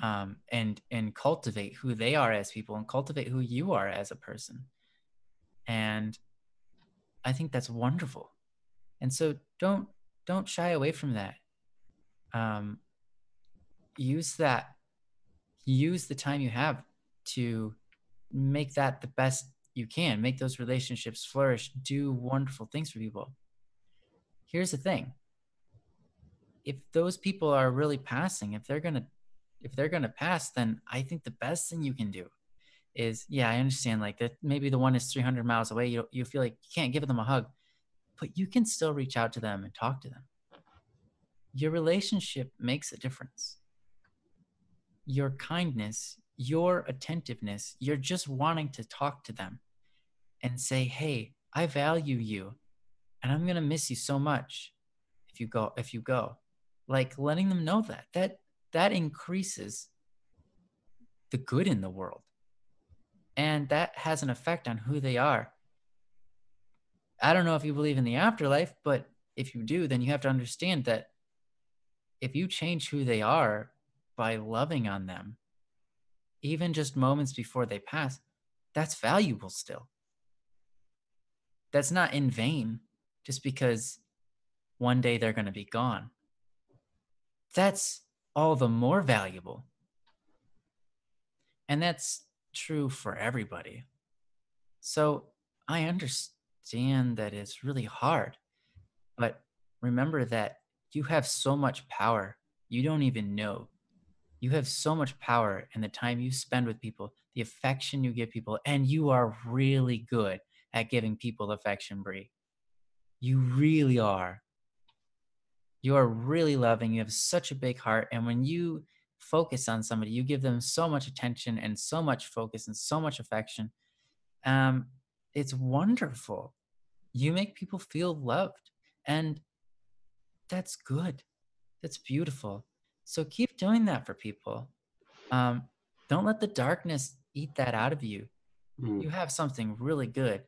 And cultivate who they are as people and cultivate who you are as a person. And I think that's wonderful. And so don't shy away from that. Um, use that. Use the time you have to make that the best you can. Make those relationships flourish. Do wonderful things for people. Here's the thing: if those people are really passing, if they're gonna pass, then I think the best thing you can do is, yeah, I understand like that maybe the one is 300 miles away. You feel like you can't give them a hug, but you can still reach out to them and talk to them. Your relationship makes a difference. Your kindness, your attentiveness, you're just wanting to talk to them and say, hey, I value you and I'm gonna miss you so much if you go. Like letting them know that increases the good in the world. And that has an effect on who they are. I don't know if you believe in the afterlife, but if you do, then you have to understand that if you change who they are by loving on them, even just moments before they pass, that's valuable still. That's not in vain just because one day they're going to be gone. That's all the more valuable. And that's true for everybody. So I understand that it's really hard, but remember that you have so much power. You don't even know. You have so much power in the time you spend with people, the affection you give people, and you are really good at giving people affection, Brie. You really are. You are really loving. You have such a big heart. And when you focus on somebody, you give them so much attention and so much focus and so much affection. Um, it's wonderful. You make people feel loved. And that's good. That's beautiful. So keep doing that for people. Um, don't let the darkness eat that out of you. Mhm. You have something really good.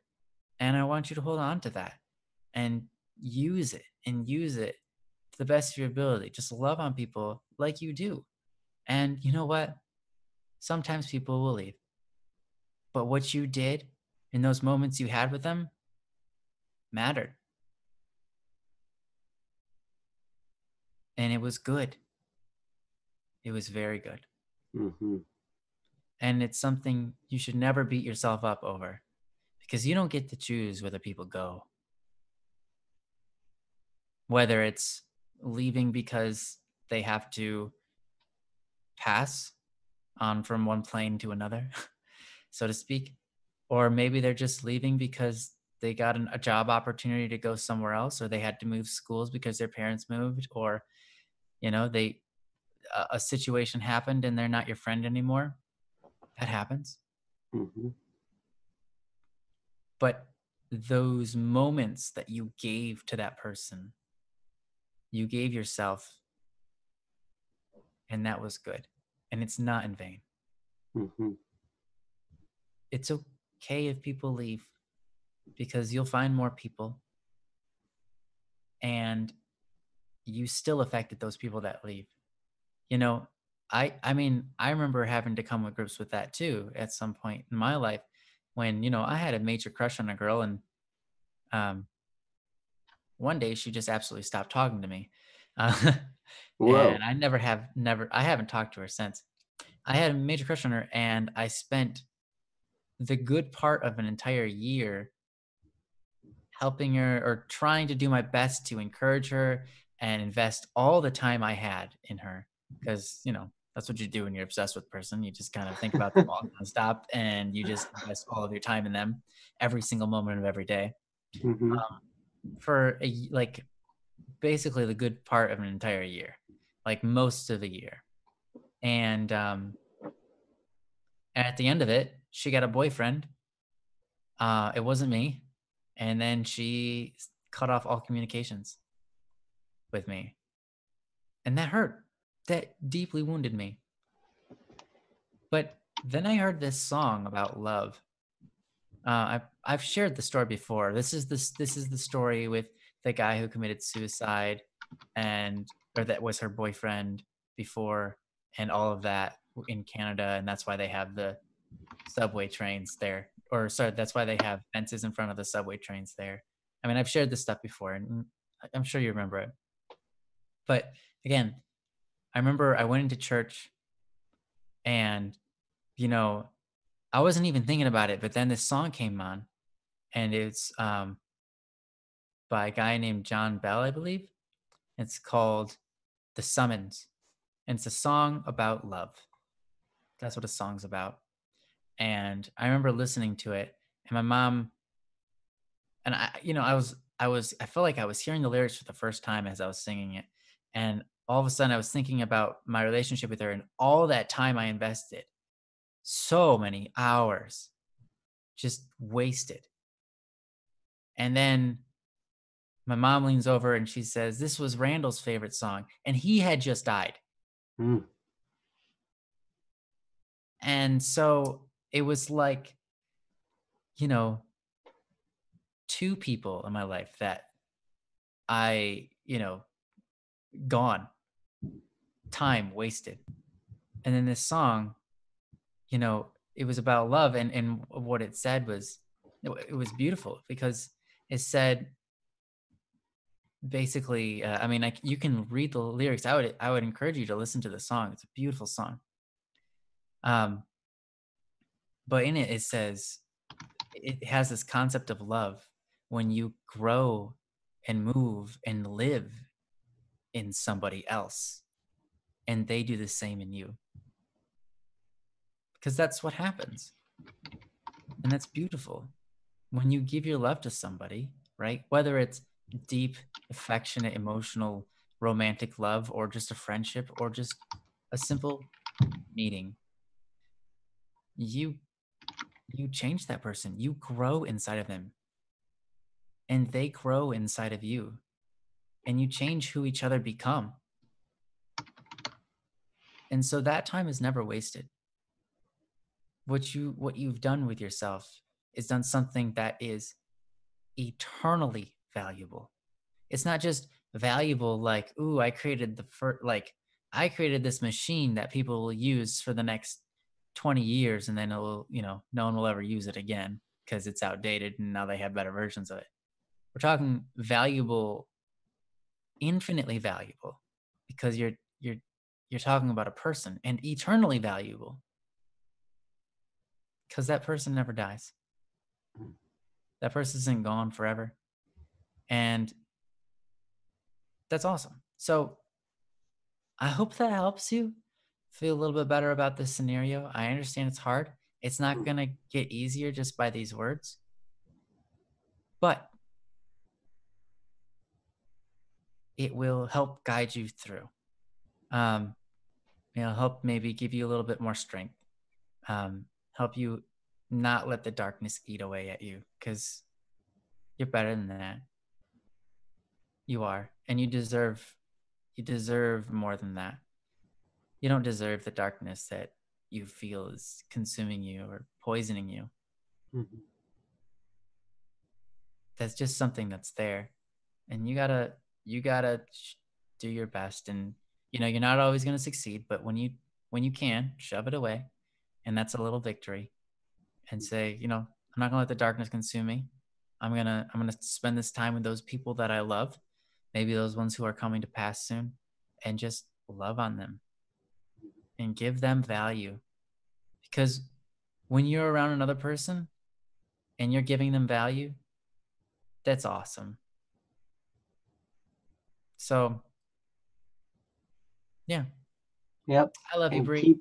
And I want you to hold on to that and use it to the best of your ability. Just love on people like you do. And you know what? Sometimes people will leave. But what you did in those moments you had with them mattered. and it was good. It was very good. Mm-hmm. And it's something you should never beat yourself up over because you don't get to choose whether people go, whether it's leaving because they have to pass on from one plane to another, so to speak, or maybe they're just leaving because they got a job opportunity to go somewhere else, or they had to move schools because their parents moved, or they a situation happened and they're not your friend anymore. That happens. Mm-hmm. But those moments that you gave to that person, you gave yourself, and that was good. And it's not in vain. Mm-hmm. It's okay if people leave because you'll find more people and you still affected those people that leave. You know, I mean, I remember having to come with grips with that too at some point in my life when, I had a major crush on a girl and um one day she just absolutely stopped talking to me. Uh, Whoa. and I haven't talked to her since. I had a major crush on her and I spent the good part of an entire year helping her or trying to do my best to encourage her and invest all the time I had in her. Because, that's what you do when you're obsessed with a person. You just kind of think about them all nonstop and you just invest all of your time in them every single moment of every day. Mm-hmm. For like basically the good part of an entire year, like most of the year. And at the end of it, she got a boyfriend. It wasn't me. And then she cut off all communications with me. And that hurt. That deeply wounded me. But then I heard this song about love. I've shared the story before. This is the story with the guy who committed suicide, and or that was her boyfriend before, and all of that in Canada, and that's why they have the subway trains there, or sorry, that's why they have fences in front of the subway trains there. I mean, I've shared this stuff before, and I'm sure you remember it. But again, I remember I went into church and, you know, I wasn't even thinking about it, but then this song came on and it's by a guy named John Bell, I believe. It's called The Summons. And it's a song about love. That's what a song's about. And I remember listening to it and my mom and I felt like I was hearing the lyrics for the first time as I was singing it. And all of a sudden I was thinking about my relationship with her and all that time I invested. So many hours just wasted. And then my mom leans over and she says, "This was Randall's favorite song." And he had just died. Mm. And so it was like, you know, two people in my life that I, gone, time wasted. And then this song, it was about love. And what it said was, it was beautiful because it said, basically, I mean, you can read the lyrics. I would encourage you to listen to the song. It's a beautiful song. Um, but in it, it says it has this concept of love when you grow and move and live in somebody else, and they do the same in you, because that's what happens, and that's beautiful when you give your love to somebody, right? Whether it's deep, affectionate, emotional, romantic love, or just a friendship, or just a simple meeting, you you change that person. You grow inside of them, and they grow inside of you, and you change who each other become. And so that time is never wasted. What you've done with yourself is done something that is eternally valuable. It's not just valuable like, ooh, I created this machine that people will use for the next 20 years and then no one will ever use it again because it's outdated and now they have better versions of it. We're talking valuable, infinitely valuable. because you're talking about a person and eternally valuable because that person never dies. That person isn't gone forever. And that's awesome. So I hope that helps you feel a little bit better about this scenario. I understand it's hard. It's not going to get easier just by these words, but it will help guide you through. It'll help maybe give you a little bit more strength. Help you not let the darkness eat away at you because you're better than that. You are, and you deserve more than that. You don't deserve the darkness that you feel is consuming you or poisoning you. Mm-hmm. That's just something that's there, and you gotta do your best. And you're not always gonna succeed, but when you can, shove it away, and that's a little victory. And say, I'm not gonna let the darkness consume me. I'm gonna spend this time with those people that I love, maybe those ones who are coming to pass soon, and just love on them and give them value. Because when you're around another person and you're giving them value, that's awesome. So, yeah. Yep. I love you, And Bree.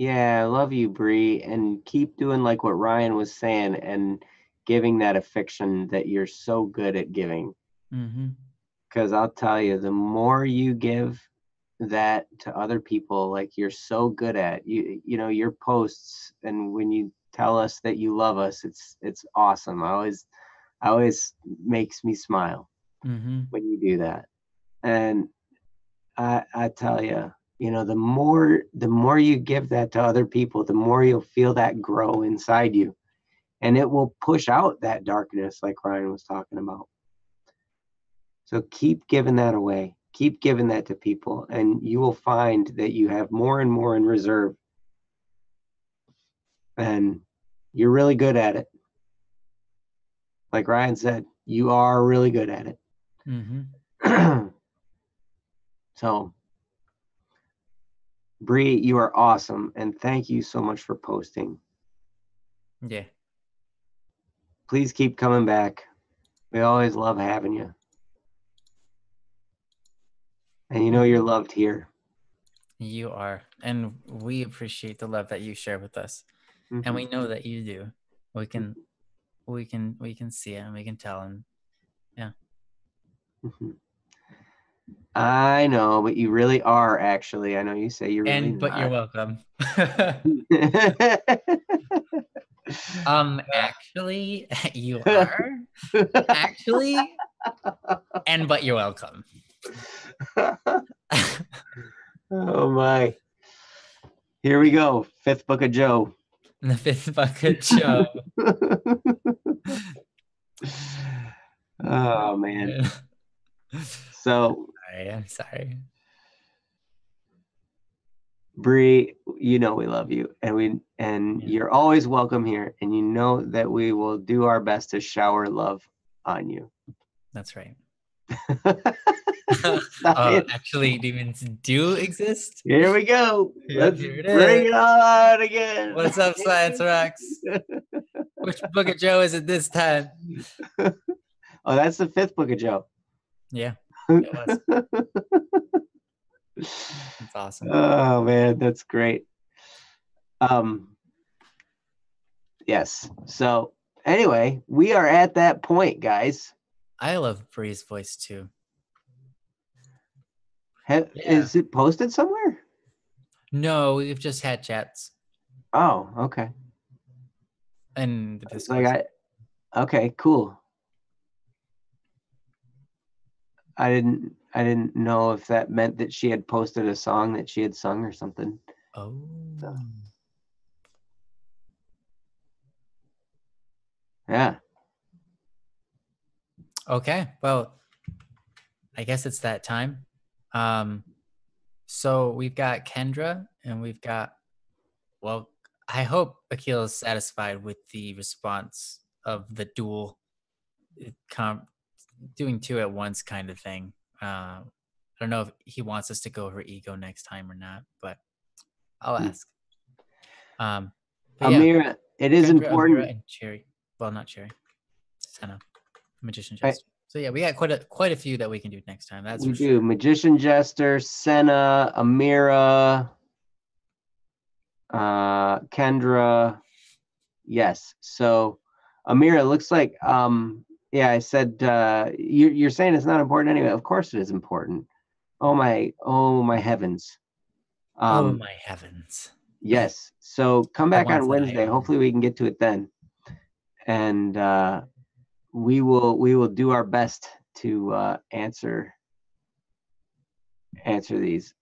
I love you, Bree, and keep doing like what Ryan was saying and giving that affection that you're so good at giving. Mm-hmm. Because I'll tell you, the more you give that to other people, like you're so good at, your posts, and when you tell us that you love us, it's awesome. I always makes me smile Mm-hmm. when you do that. And I tell you, the more you give that to other people, the more you'll feel that grow inside you, and it will push out that darkness like Ryan was talking about. So keep giving that away. Keep giving that to people, and you will find that you have more and more in reserve. And you're really good at it. Like Ryan said, you are really good at it. Mm-hmm. So, Bree, you are awesome, and thank you so much for posting. Yeah. Please keep coming back. We always love having you. And you're loved here. You are. And we appreciate the love that you share with us. Mm-hmm. And we know that you do. We can see it and we can tell. And yeah. Mm-hmm. I know, but you really are, actually. I know you say you're really But you're welcome. Actually, you are. Actually, but you're welcome. Oh my. Here we go. Fifth book of Joe. The fifth book of Joe. Oh man. So I'm sorry. Bree, we love you, and you're always welcome here, and you know that we will do our best to shower love on you. That's right. Oh, actually, demons do exist. Here we go. Yep, Let's here it bring is. it on again. What's up, Science Rocks? Which book of Joe is it this time? Oh, that's the fifth book of Joe. Yeah, it was. That's awesome. Oh man, that's great. Yes. So anyway, we are at that point, guys. I love Bree's voice too. Is it posted somewhere? No, we've just had chats. Oh, okay. And it's like okay, cool. I didn't know if that meant that she had posted a song that she had sung or something. Oh. So. Yeah. Okay. Well, I guess it's that time. So we've got Kendra and we've got, well, I hope Akil is satisfied with the response of the dual doing two at once kind of thing. I don't know if he wants us to go over ego next time or not, but I'll ask. But yeah, Amira, it is Kendra, important. Amira, and Cherry. Well, not Cherry. Senna, Magician Jester. So yeah, we got quite a few that we can do next time. That's we for do. sure. Magician Jester, Senna, Amira, Kendra. Yes. So Amira, looks like yeah, I said you're saying it's not important anyway. Of course it is important. Oh my heavens. Oh my heavens. Yes. So come The back ones on that I Wednesday. own. Hopefully we can get to it then. And we will do our best to answer these.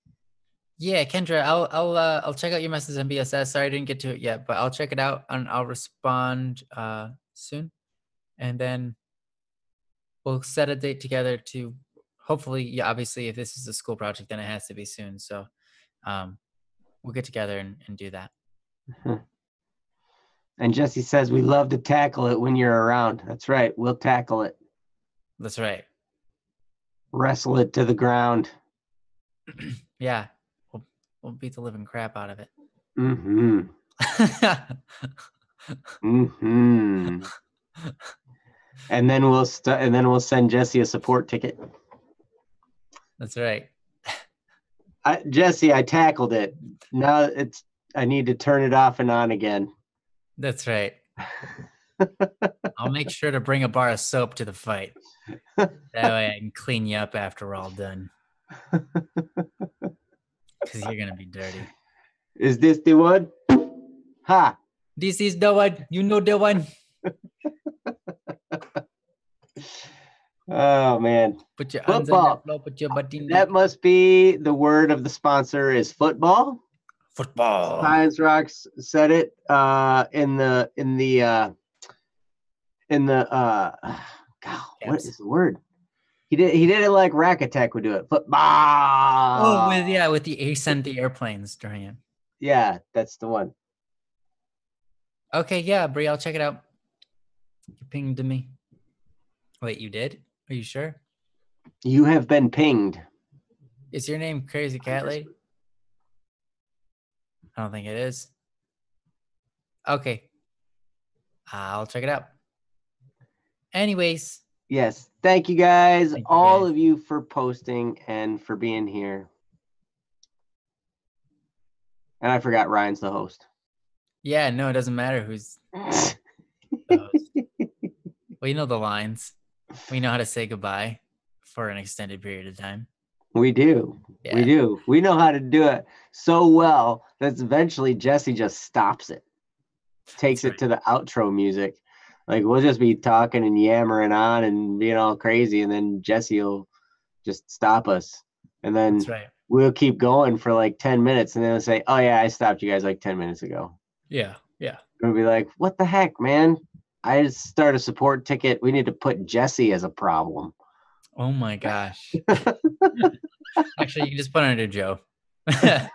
Yeah, Kendra, I'll check out your message on BSS. Sorry I didn't get to it yet, but I'll check it out and I'll respond soon. And then we'll set a date together to hopefully, yeah, obviously if this is a school project, then it has to be soon. So we'll get together and do that. And Jesse says we love to tackle it when you're around. That's right. We'll tackle it. That's right. Wrestle it to the ground. Yeah. We'll beat the living crap out of it. Mm-hmm. Mm-hmm. And then we'll send Jesse a support ticket. That's right. Jesse, I tackled it. Now I need to turn it off and on again. That's right. I'll make sure to bring a bar of soap to the fight. That way I can clean you up after we're all done. Because you're going to be dirty. Is this the one? Ha! This is the one. You know the one. Oh, man. Put your hands on the floor. Put your butt in That must be the word of the sponsor is football. Football. Science Rocks said it in the God, what is the word? He did it like Rack Attack would do it. Football. Oh, with the sent the airplanes during it. Yeah, that's the one. Okay, yeah, Brie, I'll check it out. You pinged me. Wait, you did? Are you sure? You have been pinged. Is your name Crazy Cat Lady? I don't think it is. Okay. I'll check it out. Anyways. Yes. Thank you guys, all of you, for posting and for being here. And I forgot Ryan's the host. Yeah, no, it doesn't matter who's the host. Well, you know the lines. We know how to say goodbye for an extended period of time. We do. Yeah. We do. We know how to do it so well that eventually Jesse just stops it, takes it to the outro music. Like we'll just be talking and yammering on and being all crazy, and then Jesse will just stop us, and then we'll keep going for like 10 minutes, and then we'll say, "Oh yeah, I stopped you guys like 10 minutes ago." Yeah. We'll be like, "What the heck, man? I just started a support ticket. We need to put Jesse as a problem." Oh my gosh. Actually, you can just put it under Joe. Because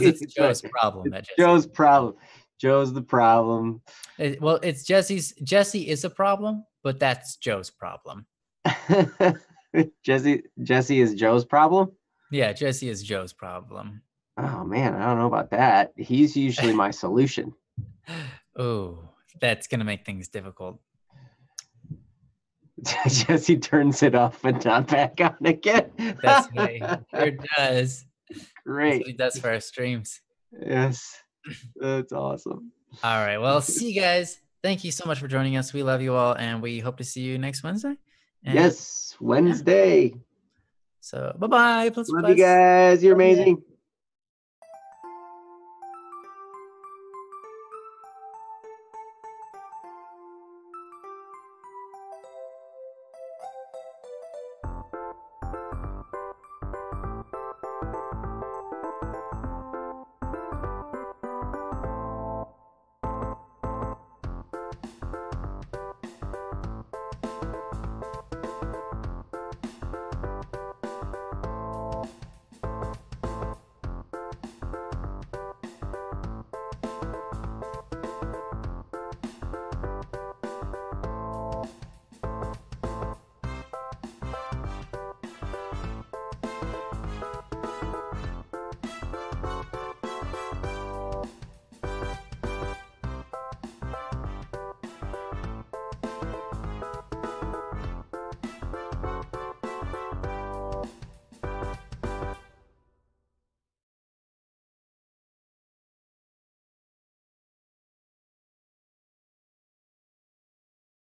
it's Joe's problem. It's Joe's problem. Joe's the problem. Well, it's Jesse's. Jesse is a problem, but that's Joe's problem. Jesse is Joe's problem? Yeah, Jesse is Joe's problem. Oh, man, I don't know about that. He's usually my solution. Oh, that's going to make things difficult. Jesse turns it off and not back on again. That's what he sure does. Great. That's what he does for our streams. Yes. That's awesome. All right. Well, see you guys. Thank you so much for joining us. We love you all, and we hope to see you next Wednesday. And yes, Wednesday. So, bye-bye. Love you guys. You're amazing.